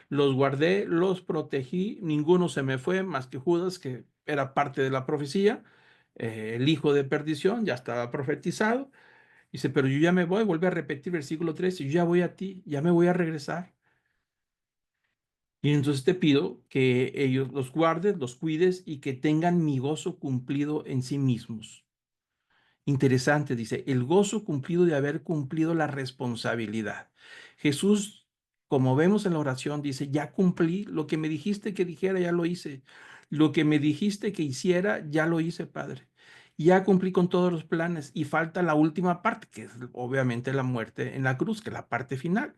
Los guardé, los protegí, ninguno se me fue más que Judas, que era parte de la profecía, el hijo de perdición, ya estaba profetizado. Dice, pero yo ya me voy, vuelve a repetir versículo 13, yo ya voy a ti, ya me voy a regresar. Y entonces te pido que ellos los guardes, los cuides y que tengan mi gozo cumplido en sí mismos. Interesante, dice, el gozo cumplido de haber cumplido la responsabilidad. Jesús, como vemos en la oración, dice, ya cumplí lo que me dijiste que dijera, ya lo hice. Lo que me dijiste que hiciera, ya lo hice, Padre. Ya cumplí con todos los planes y falta la última parte, que es obviamente la muerte en la cruz, que es la parte final.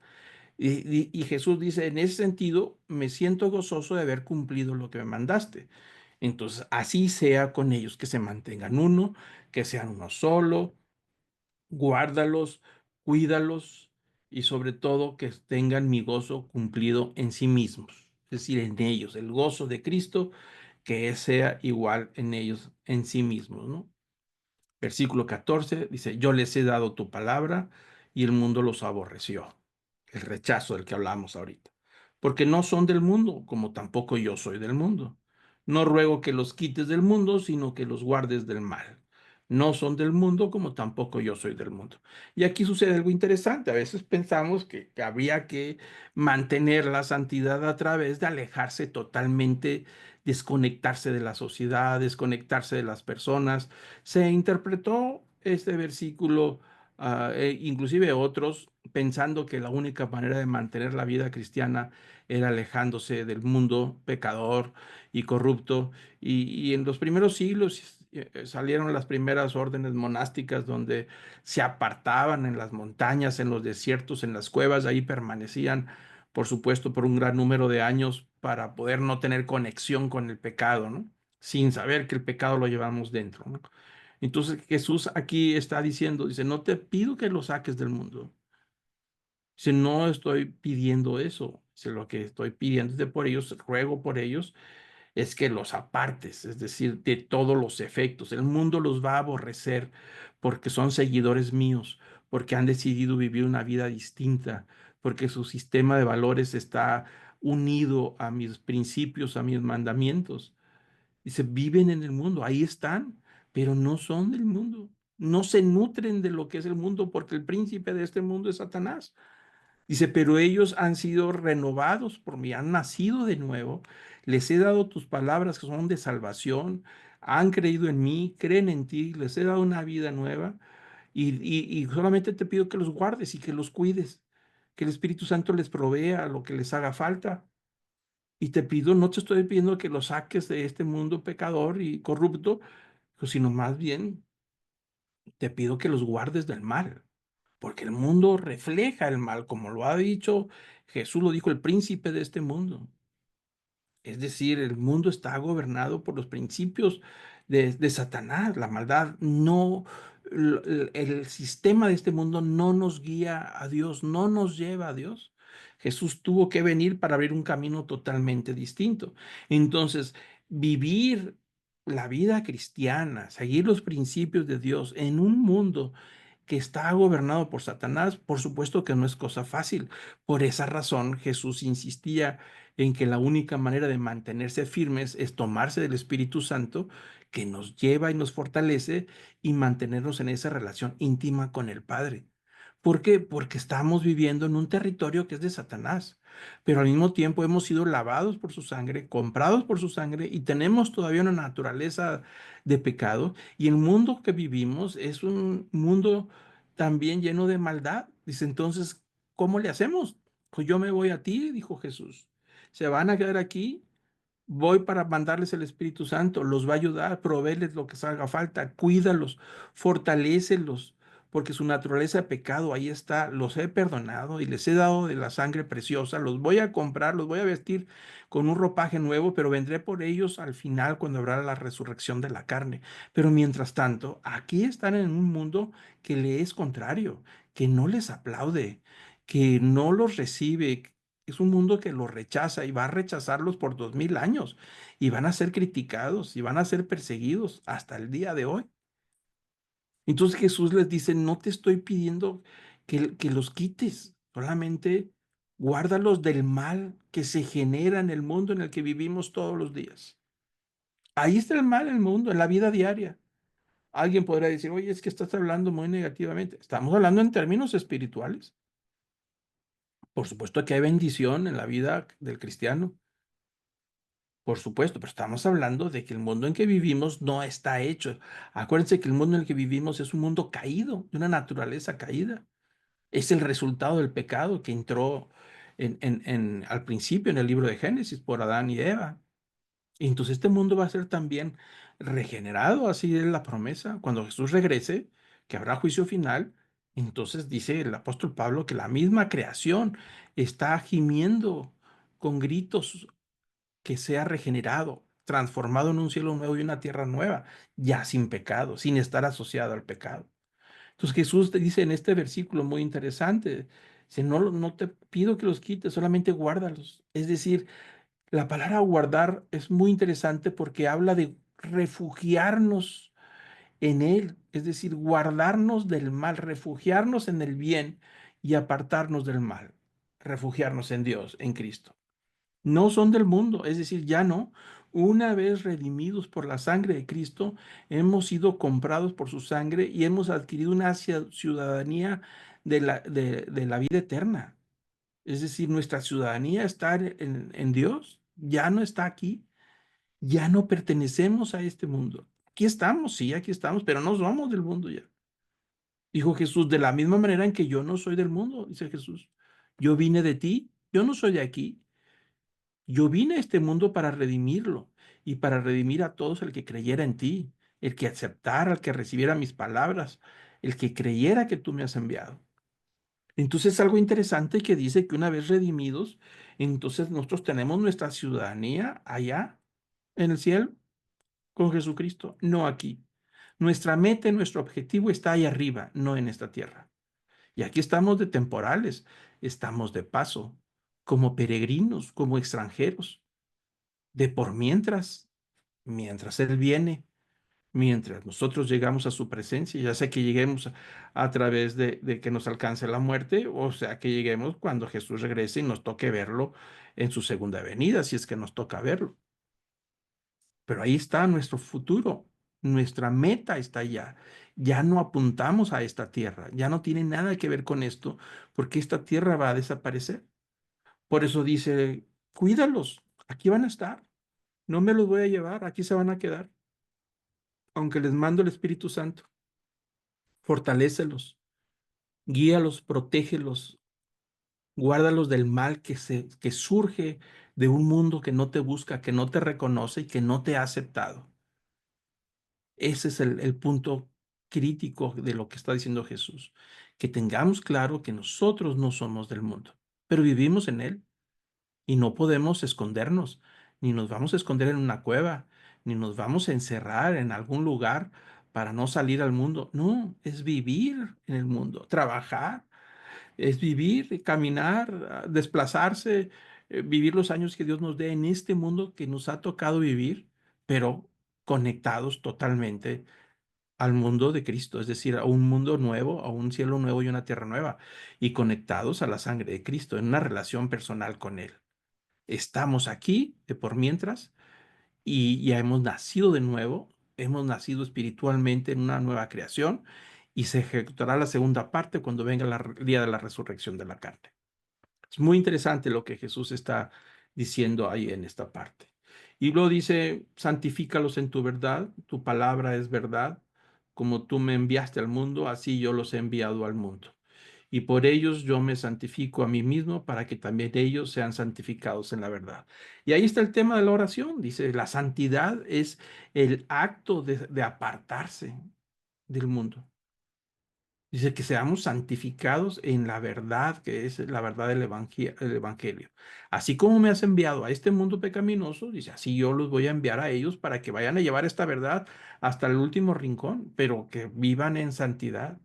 Y Jesús dice, en ese sentido, me siento gozoso de haber cumplido lo que me mandaste. Entonces, así sea con ellos, que se mantengan uno, que sean uno solo, guárdalos, cuídalos y sobre todo que tengan mi gozo cumplido en sí mismos, es decir, en ellos, el gozo de Cristo, que sea igual en ellos, en sí mismos, ¿no? Versículo 14 dice, yo les he dado tu palabra y el mundo los aborreció. El rechazo del que hablamos ahorita. Porque no son del mundo, como tampoco yo soy del mundo. No ruego que los quites del mundo, sino que los guardes del mal. No son del mundo, como tampoco yo soy del mundo. Y aquí sucede algo interesante. A veces pensamos que habría que mantener la santidad a través de alejarse totalmente, desconectarse de la sociedad, desconectarse de las personas. Se interpretó este versículo, inclusive otros, pensando que la única manera de mantener la vida cristiana era alejándose del mundo pecador y corrupto. Y en los primeros siglos salieron las primeras órdenes monásticas donde se apartaban en las montañas, en los desiertos, en las cuevas, ahí permanecían, por supuesto, por un gran número de años para poder no tener conexión con el pecado, ¿no? Sin saber que el pecado lo llevamos dentro, ¿no? Entonces Jesús aquí está diciendo, dice, no te pido que lo saques del mundo. Dice, no estoy pidiendo eso. Dice, lo que estoy pidiendo es de por ellos, ruego por ellos, es que los apartes, es decir, de todos los efectos. El mundo los va a aborrecer porque son seguidores míos, porque han decidido vivir una vida distinta, porque su sistema de valores está unido a mis principios, a mis mandamientos. Dice, viven en el mundo, ahí están, pero no son del mundo. No se nutren de lo que es el mundo porque el príncipe de este mundo es Satanás. Dice, pero ellos han sido renovados por mí, han nacido de nuevo. Les he dado tus palabras que son de salvación. Han creído en mí, creen en ti, les he dado una vida nueva. Y solamente te pido que los guardes y que los cuides, que el Espíritu Santo les provea lo que les haga falta. Y te pido, no te estoy pidiendo que los saques de este mundo pecador y corrupto, sino más bien te pido que los guardes del mal, porque el mundo refleja el mal, como lo ha dicho Jesús, lo dijo el príncipe de este mundo. Es decir, el mundo está gobernado por los principios de Satanás, la maldad. No, el sistema de este mundo no nos guía a Dios, no nos lleva a Dios. Jesús tuvo que venir para abrir un camino totalmente distinto. Entonces, vivir la vida cristiana, seguir los principios de Dios en un mundo que está gobernado por Satanás, por supuesto que no es cosa fácil. Por esa razón, Jesús insistía en que la única manera de mantenerse firmes es tomarse del Espíritu Santo, que nos lleva y nos fortalece, y mantenernos en esa relación íntima con el Padre. ¿Por qué? Porque estamos viviendo en un territorio que es de Satanás, pero al mismo tiempo hemos sido lavados por su sangre, comprados por su sangre, y tenemos todavía una naturaleza de pecado, y el mundo que vivimos es un mundo también lleno de maldad. Dice, entonces, ¿cómo le hacemos? Pues yo me voy a ti, dijo Jesús. Se van a quedar aquí. Voy para mandarles el Espíritu Santo, los va a ayudar, proveerles lo que les haga falta, cuídalos, fortalécelos, porque su naturaleza de pecado ahí está, los he perdonado y les he dado de la sangre preciosa, los voy a comprar, los voy a vestir con un ropaje nuevo, pero vendré por ellos al final cuando habrá la resurrección de la carne. Pero mientras tanto, aquí están en un mundo que le es contrario, que no les aplaude, que no los recibe. Es un mundo que los rechaza y va a rechazarlos por 2000 años y van a ser criticados y van a ser perseguidos hasta el día de hoy. Entonces Jesús les dice, no te estoy pidiendo que los quites, solamente guárdalos del mal que se genera en el mundo en el que vivimos todos los días. Ahí está el mal en el mundo, en la vida diaria. Alguien podrá decir, oye, es que estás hablando muy negativamente. Estamos hablando en términos espirituales. Por supuesto que hay bendición en la vida del cristiano. Por supuesto, pero estamos hablando de que el mundo en que vivimos no está hecho. Acuérdense que el mundo en el que vivimos es un mundo caído, de una naturaleza caída. Es el resultado del pecado que entró al principio en el libro de Génesis por Adán y Eva. Y entonces este mundo va a ser también regenerado, así es la promesa. Cuando Jesús regrese, que habrá juicio final, entonces dice el apóstol Pablo que la misma creación está gimiendo con gritos que sea regenerado, transformado en un cielo nuevo y una tierra nueva, ya sin pecado, sin estar asociado al pecado. Entonces Jesús te dice en este versículo muy interesante, dice, no, no te pido que los quites, solamente guárdalos. Es decir, la palabra guardar es muy interesante porque habla de refugiarnos en Él, es decir, guardarnos del mal, refugiarnos en el bien y apartarnos del mal, refugiarnos en Dios, en Cristo. No son del mundo, es decir, ya no. Una vez redimidos por la sangre de Cristo, hemos sido comprados por su sangre y hemos adquirido una ciudadanía de la vida eterna. Es decir, nuestra ciudadanía está en Dios, ya no está aquí, ya no pertenecemos a este mundo. Aquí estamos, sí, aquí estamos, pero no somos del mundo ya. Dijo Jesús, de la misma manera en que yo no soy del mundo, dice Jesús. Yo vine de ti, yo no soy de aquí. Yo vine a este mundo para redimirlo y para redimir a todos el que creyera en ti, el que aceptara, el que recibiera mis palabras, el que creyera que tú me has enviado. Entonces es algo interesante que dice que una vez redimidos, entonces nosotros tenemos nuestra ciudadanía allá en el cielo con Jesucristo, no aquí. Nuestra meta, nuestro objetivo está ahí arriba, no en esta tierra. Y aquí estamos de temporales, estamos de paso, como peregrinos, como extranjeros de por mientras Él viene. mientras nosotros llegamos a su presencia, ya sea que lleguemos a través de que nos alcance la muerte, o sea que lleguemos cuando Jesús regrese y nos toque verlo en su segunda venida, si es que nos toca verlo. Pero ahí está nuestro futuro, nuestra meta está allá. Ya no apuntamos a esta tierra, ya no tiene nada que ver con esto, porque esta tierra va a desaparecer. Por eso dice, cuídalos, aquí van a estar, no me los voy a llevar, aquí se van a quedar, aunque les mando el Espíritu Santo, fortalécelos, guíalos, protégelos, guárdalos del mal que surge de un mundo que no te busca, que no te reconoce y que no te ha aceptado. Ese es el punto crítico de lo que está diciendo Jesús, que tengamos claro que nosotros no somos del mundo, pero vivimos en él y no podemos escondernos, ni nos vamos a esconder en una cueva, ni nos vamos a encerrar en algún lugar para no salir al mundo. No, es vivir en el mundo, trabajar, es vivir, caminar, desplazarse, vivir los años que Dios nos dé en este mundo que nos ha tocado vivir, pero conectados totalmente al mundo de Cristo, es decir, a un mundo nuevo, a un cielo nuevo y una tierra nueva, y conectados a la sangre de Cristo, en una relación personal con Él. Estamos aquí de por mientras y ya hemos nacido de nuevo, hemos nacido espiritualmente en una nueva creación y se ejecutará la segunda parte cuando venga el día de la resurrección de la carne. Es muy interesante lo que Jesús está diciendo ahí en esta parte. Y luego dice, santifícalos en tu verdad, tu palabra es verdad, como tú me enviaste al mundo, así yo los he enviado al mundo. Y por ellos yo me santifico a mí mismo para que también ellos sean santificados en la verdad. Y ahí está el tema de la oración. Dice, la santidad es el acto de apartarse del mundo. Dice que seamos santificados en la verdad, que es la verdad del el evangelio. Así como me has enviado a este mundo pecaminoso, dice, así yo los voy a enviar a ellos para que vayan a llevar esta verdad hasta el último rincón, pero que vivan en santidad.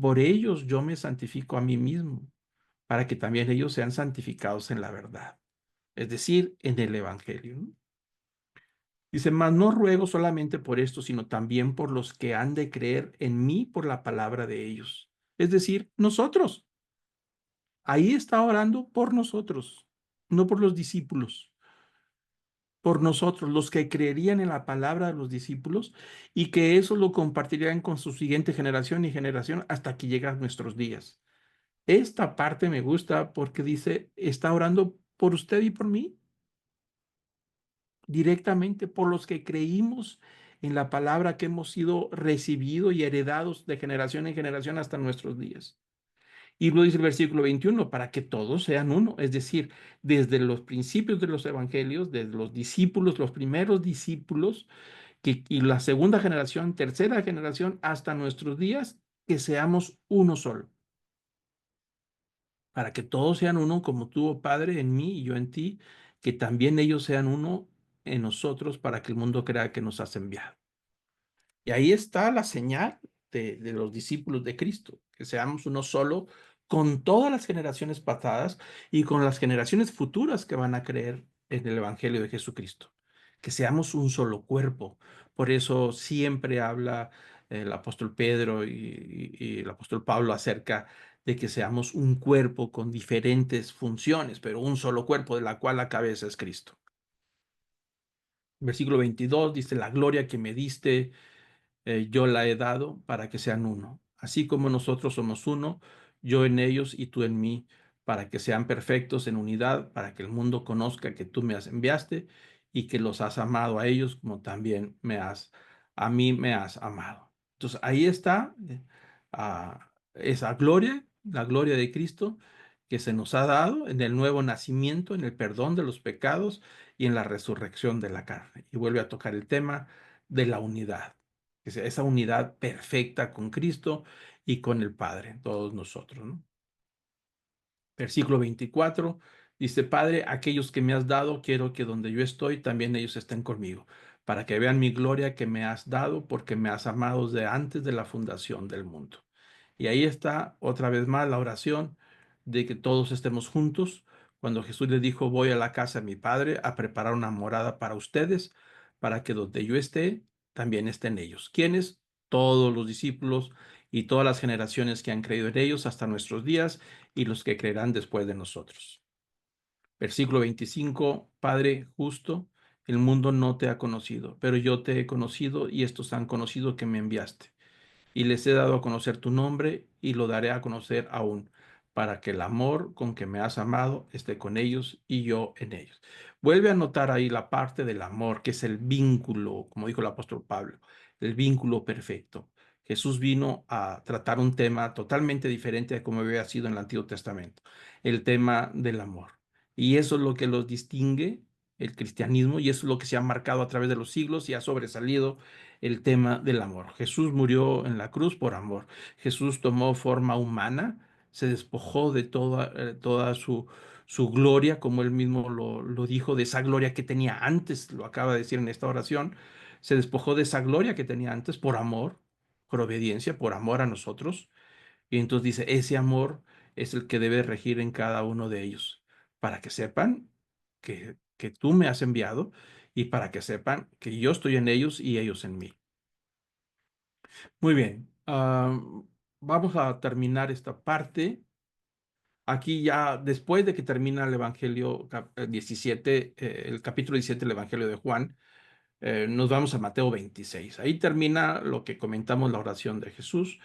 Por ellos yo me santifico a mí mismo, para que también ellos sean santificados en la verdad, es decir, en el evangelio, ¿no? Dice, mas no ruego solamente por esto, sino también por los que han de creer en mí por la palabra de ellos. Es decir, nosotros. Ahí está orando por nosotros, no por los discípulos, por nosotros, los que creerían en la palabra de los discípulos y que eso lo compartirían con su siguiente generación y generación hasta que llegan nuestros días. Esta parte me gusta porque dice, está orando por usted y por mí, directamente por los que creímos en la palabra que hemos sido recibidos y heredados de generación en generación hasta nuestros días. Y luego dice el versículo 21, para que todos sean uno, es decir, desde los principios de los evangelios, desde los discípulos, los primeros discípulos, y la segunda generación, tercera generación, hasta nuestros días, que seamos uno solo, para que todos sean uno como tú, oh Padre, en mí y yo en ti, que también ellos sean uno en nosotros, para que el mundo crea que nos has enviado. Y ahí está la señal de los discípulos de Cristo, que seamos uno solo con todas las generaciones pasadas y con las generaciones futuras que van a creer en el Evangelio de Jesucristo, que seamos un solo cuerpo. Por eso siempre habla el apóstol Pedro y el apóstol Pablo acerca de que seamos un cuerpo con diferentes funciones, pero un solo cuerpo de la cual la cabeza es Cristo. Versículo 22 dice, la gloria que me diste yo la he dado para que sean uno. Así como nosotros somos uno, yo en ellos y tú en mí, para que sean perfectos en unidad, para que el mundo conozca que tú me has enviaste y que los has amado a ellos como también a mí me has amado. Entonces ahí está esa gloria, la gloria de Cristo que se nos ha dado en el nuevo nacimiento, en el perdón de los pecados y en la resurrección de la carne. Y vuelve a tocar el tema de la unidad, que sea esa unidad perfecta con Cristo y con el Padre, todos nosotros, ¿no? Versículo 24 dice, Padre, aquellos que me has dado, quiero que donde yo estoy, también ellos estén conmigo, para que vean mi gloria que me has dado, porque me has amado desde antes de la fundación del mundo. Y ahí está otra vez más la oración de que todos estemos juntos. Cuando Jesús les dijo, voy a la casa de mi Padre a preparar una morada para ustedes, para que donde yo esté, también está en ellos. ¿Quiénes? Todos los discípulos y todas las generaciones que han creído en ellos hasta nuestros días y los que creerán después de nosotros. Versículo 25, Padre justo, el mundo no te ha conocido, pero yo te he conocido y estos han conocido que me enviaste. Y les he dado a conocer tu nombre y lo daré a conocer aún, para que el amor con que me has amado esté con ellos y yo en ellos. Vuelve a notar ahí la parte del amor, que es el vínculo, como dijo el apóstol Pablo, el vínculo perfecto. Jesús vino a tratar un tema totalmente diferente de como había sido en el Antiguo Testamento, el tema del amor. Y eso es lo que los distingue, el cristianismo, y eso es lo que se ha marcado a través de los siglos y ha sobresalido el tema del amor. Jesús murió en la cruz por amor. Jesús tomó forma humana, se despojó de toda su gloria, como él mismo lo dijo, de esa gloria que tenía antes, lo acaba de decir en esta oración, se despojó de esa gloria que tenía antes por amor, por obediencia, por amor a nosotros. Y entonces dice, ese amor es el que debe regir en cada uno de ellos, para que sepan que tú me has enviado y para que sepan que yo estoy en ellos y ellos en mí. Muy bien, vamos a terminar esta parte. Aquí ya, después de que termina el Evangelio 17, el capítulo 17 del Evangelio de Juan, nos vamos a Mateo 26. Ahí termina lo que comentamos, la oración de Jesús.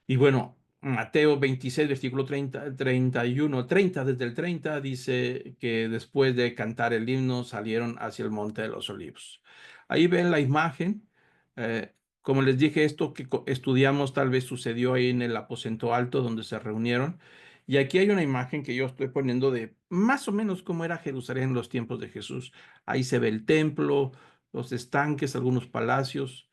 Y bueno, Mateo 26, versículo 30, 31, 30, desde el 30 dice que después de cantar el himno salieron hacia el Monte de los Olivos. Ahí ven la imagen. eh, Como les dije, esto que estudiamos tal vez sucedió ahí en el aposento alto donde se reunieron. Y aquí hay una imagen que yo estoy poniendo de más o menos cómo era Jerusalén en los tiempos de Jesús. Ahí se ve el templo, los estanques, algunos palacios.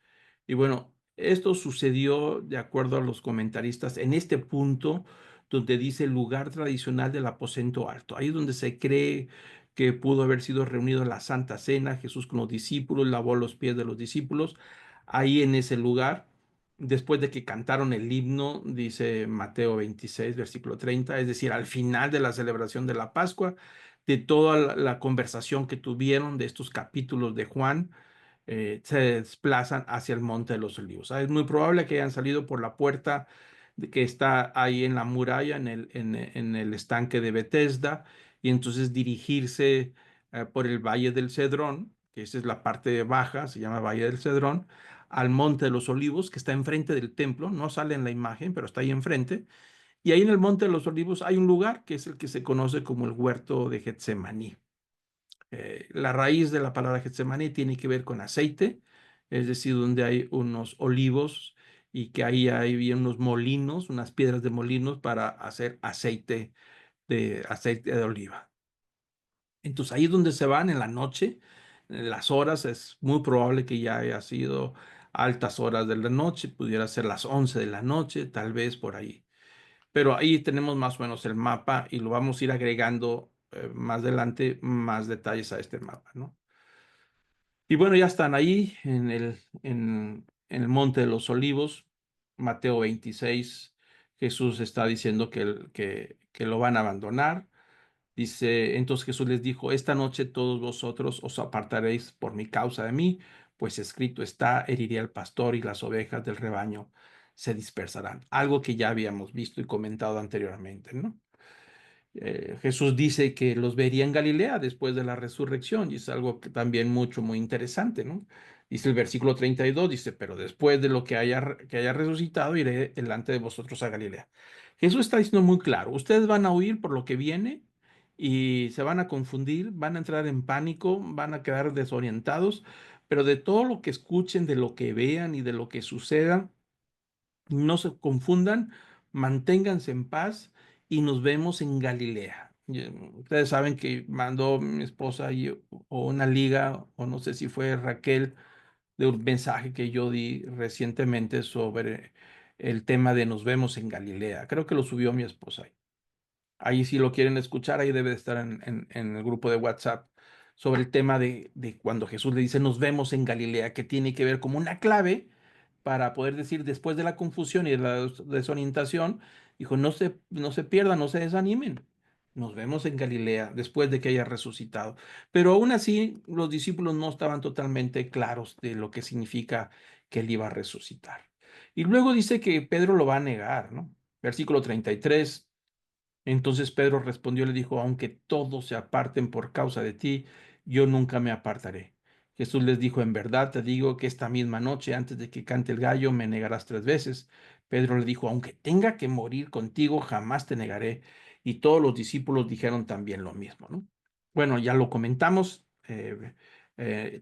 Y bueno, esto sucedió, de acuerdo a los comentaristas, en este punto donde dice el lugar tradicional del aposento alto. Ahí es donde se cree que pudo haber sido reunido la Santa Cena, Jesús con los discípulos, lavó los pies de los discípulos. Ahí en ese lugar, después de que cantaron el himno, dice Mateo 26, versículo 30, es decir, al final de la celebración de la Pascua, de toda la conversación que tuvieron de estos capítulos de Juan, se desplazan hacia el Monte de los Olivos. Es muy probable que hayan salido por la puerta que está ahí en la muralla, en el estanque de Bethesda, y entonces dirigirse por el Valle del Cedrón, que esa es la parte baja, se llama Valle del Cedrón, al Monte de los Olivos, que está enfrente del templo, no sale en la imagen, pero está ahí enfrente. Y ahí en el Monte de los Olivos hay un lugar que es el que se conoce como el huerto de Getsemaní. La raíz de la palabra Getsemaní tiene que ver con aceite, es decir, donde hay unos olivos y que ahí hay unos molinos, unas piedras de molinos para hacer aceite de oliva. Entonces ahí es donde se van en la noche, en las horas, es muy probable que ya haya sido altas horas de la noche, pudiera ser las 11 de la noche, tal vez por ahí. Pero ahí tenemos más o menos el mapa y lo vamos a ir agregando más adelante más detalles a este mapa, ¿no? Y bueno, ya están ahí en el Monte de los Olivos, Mateo 26. Jesús está diciendo que lo van a abandonar. Dice, entonces Jesús les dijo, esta noche todos vosotros os apartaréis por mi causa de mí, pues escrito está, heriré al pastor y las ovejas del rebaño se dispersarán. Algo que ya habíamos visto y comentado anteriormente, ¿no? Jesús dice que los vería en Galilea después de la resurrección y es algo que también muy interesante, ¿no? Dice el versículo 32, dice, pero después de lo que haya resucitado, iré delante de vosotros a Galilea. Jesús está diciendo muy claro, ustedes van a huir por lo que viene y se van a confundir, van a entrar en pánico, van a quedar desorientados, pero de todo lo que escuchen, de lo que vean y de lo que suceda, no se confundan, manténganse en paz y nos vemos en Galilea. Ustedes saben que mandó mi esposa o una liga, o no sé si fue Raquel, de un mensaje que yo di recientemente sobre el tema de nos vemos en Galilea. Creo que lo subió mi esposa. Ahí si lo quieren escuchar, ahí debe de estar en el grupo de WhatsApp sobre el tema de cuando Jesús le dice nos vemos en Galilea, que tiene que ver como una clave para poder decir después de la confusión y de la desorientación, dijo, no se pierdan, no se desanimen. nos vemos en Galilea después de que haya resucitado. Pero aún así, los discípulos no estaban totalmente claros de lo que significa que él iba a resucitar. Y luego dice que Pedro lo va a negar, ¿no? Versículo 33. Entonces Pedro respondió y le dijo, aunque todos se aparten por causa de ti, yo nunca me apartaré. Jesús les dijo, en verdad te digo que esta misma noche, antes de que cante el gallo, me negarás 3 veces. Pedro le dijo, aunque tenga que morir contigo, jamás te negaré. Y todos los discípulos dijeron también lo mismo, ¿no? Bueno, ya lo comentamos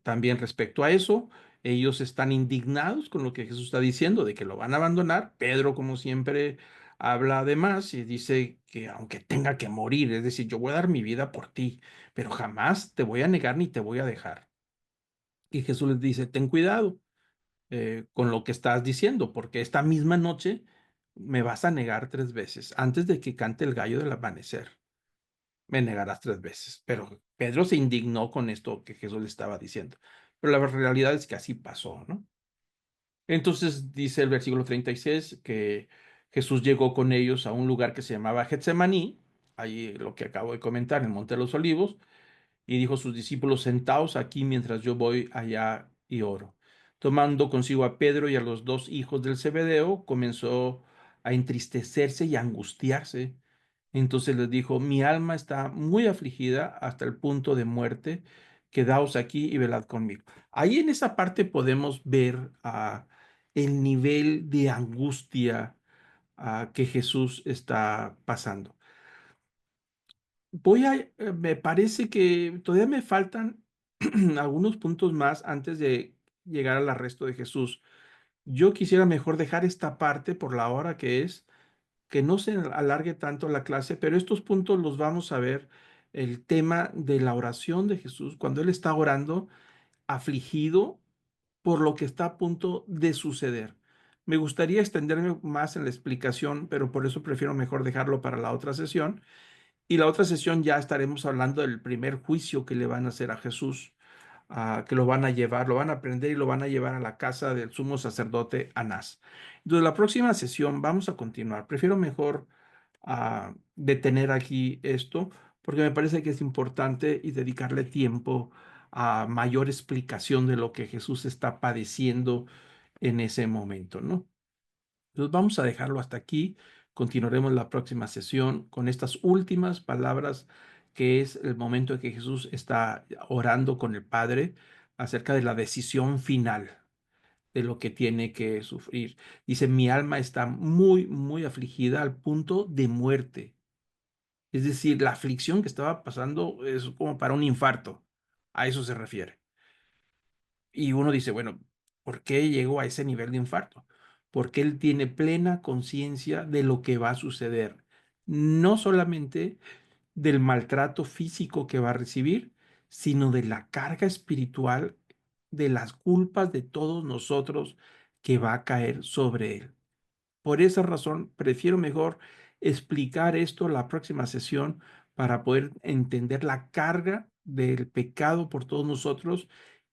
también respecto a eso. Ellos están indignados con lo que Jesús está diciendo, de que lo van a abandonar. Pedro, como siempre, habla además y dice que aunque tenga que morir, es decir, yo voy a dar mi vida por ti, pero jamás te voy a negar ni te voy a dejar. Y Jesús les dice, ten cuidado con lo que estás diciendo, porque esta misma noche me vas a negar 3 veces. Antes de que cante el gallo del amanecer, me negarás 3 veces. Pero Pedro se indignó con esto que Jesús le estaba diciendo. Pero la realidad es que así pasó, ¿no? Entonces dice el versículo 36 que Jesús llegó con ellos a un lugar que se llamaba Getsemaní, ahí lo que acabo de comentar, en el Monte de los Olivos, y dijo a sus discípulos, sentaos aquí mientras yo voy allá y oro. Tomando consigo a Pedro y a los 2 hijos del Zebedeo, comenzó a entristecerse y a angustiarse. Entonces les dijo, mi alma está muy afligida hasta el punto de muerte, quedaos aquí y velad conmigo. Ahí en esa parte podemos ver el nivel de angustia que Jesús está pasando. Me parece que todavía me faltan algunos puntos más antes de llegar al arresto de Jesús. Yo quisiera mejor dejar esta parte por la hora que es, que no se alargue tanto la clase, pero estos puntos los vamos a ver. El tema de la oración de Jesús, cuando Él está orando, afligido por lo que está a punto de suceder. Me gustaría extenderme más en la explicación, pero por eso prefiero mejor dejarlo para la otra sesión. Y la otra sesión ya estaremos hablando del primer juicio que le van a hacer a Jesús, que lo van a llevar, lo van a prender y lo van a llevar a la casa del sumo sacerdote Anás. Entonces, la próxima sesión vamos a continuar. Prefiero mejor detener aquí esto, porque me parece que es importante y dedicarle tiempo a mayor explicación de lo que Jesús está padeciendo en ese momento, ¿no? Entonces vamos a dejarlo hasta aquí. Continuaremos la próxima sesión con estas últimas palabras, que es el momento en que Jesús está orando con el Padre acerca de la decisión final de lo que tiene que sufrir. Dice, mi alma está muy, muy afligida al punto de muerte. Es decir, la aflicción que estaba pasando es como para un infarto. A eso se refiere. Y uno dice, bueno, ¿por qué llegó a ese nivel de infarto? Porque él tiene plena conciencia de lo que va a suceder, no solamente del maltrato físico que va a recibir, sino de la carga espiritual, de las culpas de todos nosotros que va a caer sobre él. Por esa razón, prefiero mejor explicar esto la próxima sesión para poder entender la carga del pecado por todos nosotros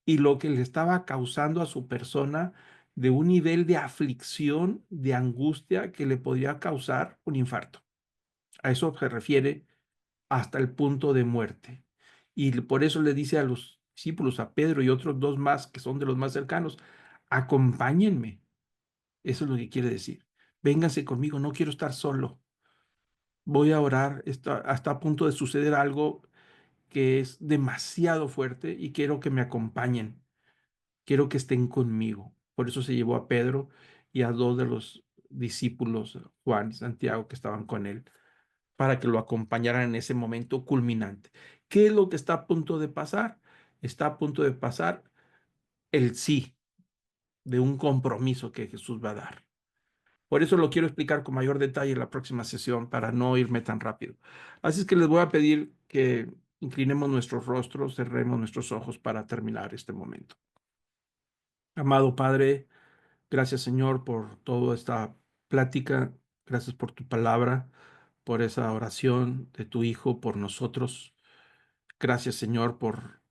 y lo que le estaba causando a su persona de un nivel de aflicción, de angustia que le podía causar un infarto. A eso se refiere hasta el punto de muerte. Y por eso le dice a los discípulos, a Pedro y otros 2 más que son de los más cercanos, acompáñenme. Eso es lo que quiere decir. Vénganse conmigo, no quiero estar solo. Voy a orar, está a punto de suceder algo que es demasiado fuerte y quiero que me acompañen. Quiero que estén conmigo. Por eso se llevó a Pedro y a 2 de los discípulos, Juan y Santiago, que estaban con él, para que lo acompañaran en ese momento culminante. ¿Qué es lo que está a punto de pasar? Está a punto de pasar el sí de un compromiso que Jesús va a dar. Por eso lo quiero explicar con mayor detalle en la próxima sesión para no irme tan rápido. Así es que les voy a pedir que inclinemos nuestros rostros, cerremos nuestros ojos para terminar este momento. Amado Padre, gracias Señor por toda esta plática, gracias por tu palabra, por esa oración de tu Hijo por nosotros. Gracias Señor por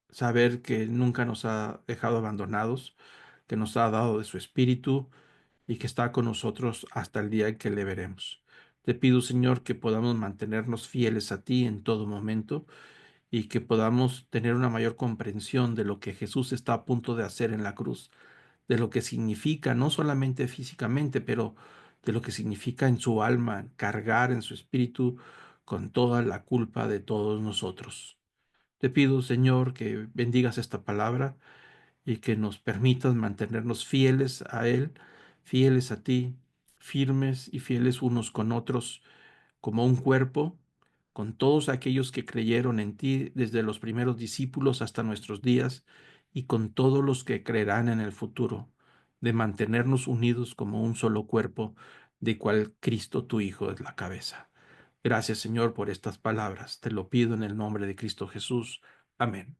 saber que nunca nos ha dejado abandonados, que nos ha dado de su Espíritu y que está con nosotros hasta el día en que le veremos. Te pido, Señor, que podamos mantenernos fieles a ti en todo momento y que podamos tener una mayor comprensión de lo que Jesús está a punto de hacer en la cruz, de lo que significa, no solamente físicamente, pero de lo que significa en su alma, cargar en su espíritu con toda la culpa de todos nosotros. Te pido, Señor, que bendigas esta palabra y que nos permitas mantenernos fieles a Él, fieles a ti, firmes y fieles unos con otros, como un cuerpo, con todos aquellos que creyeron en ti desde los primeros discípulos hasta nuestros días y con todos los que creerán en el futuro, de mantenernos unidos como un solo cuerpo, de cual Cristo tu Hijo es la cabeza. Gracias, Señor, por estas palabras. Te lo pido en el nombre de Cristo Jesús. Amén.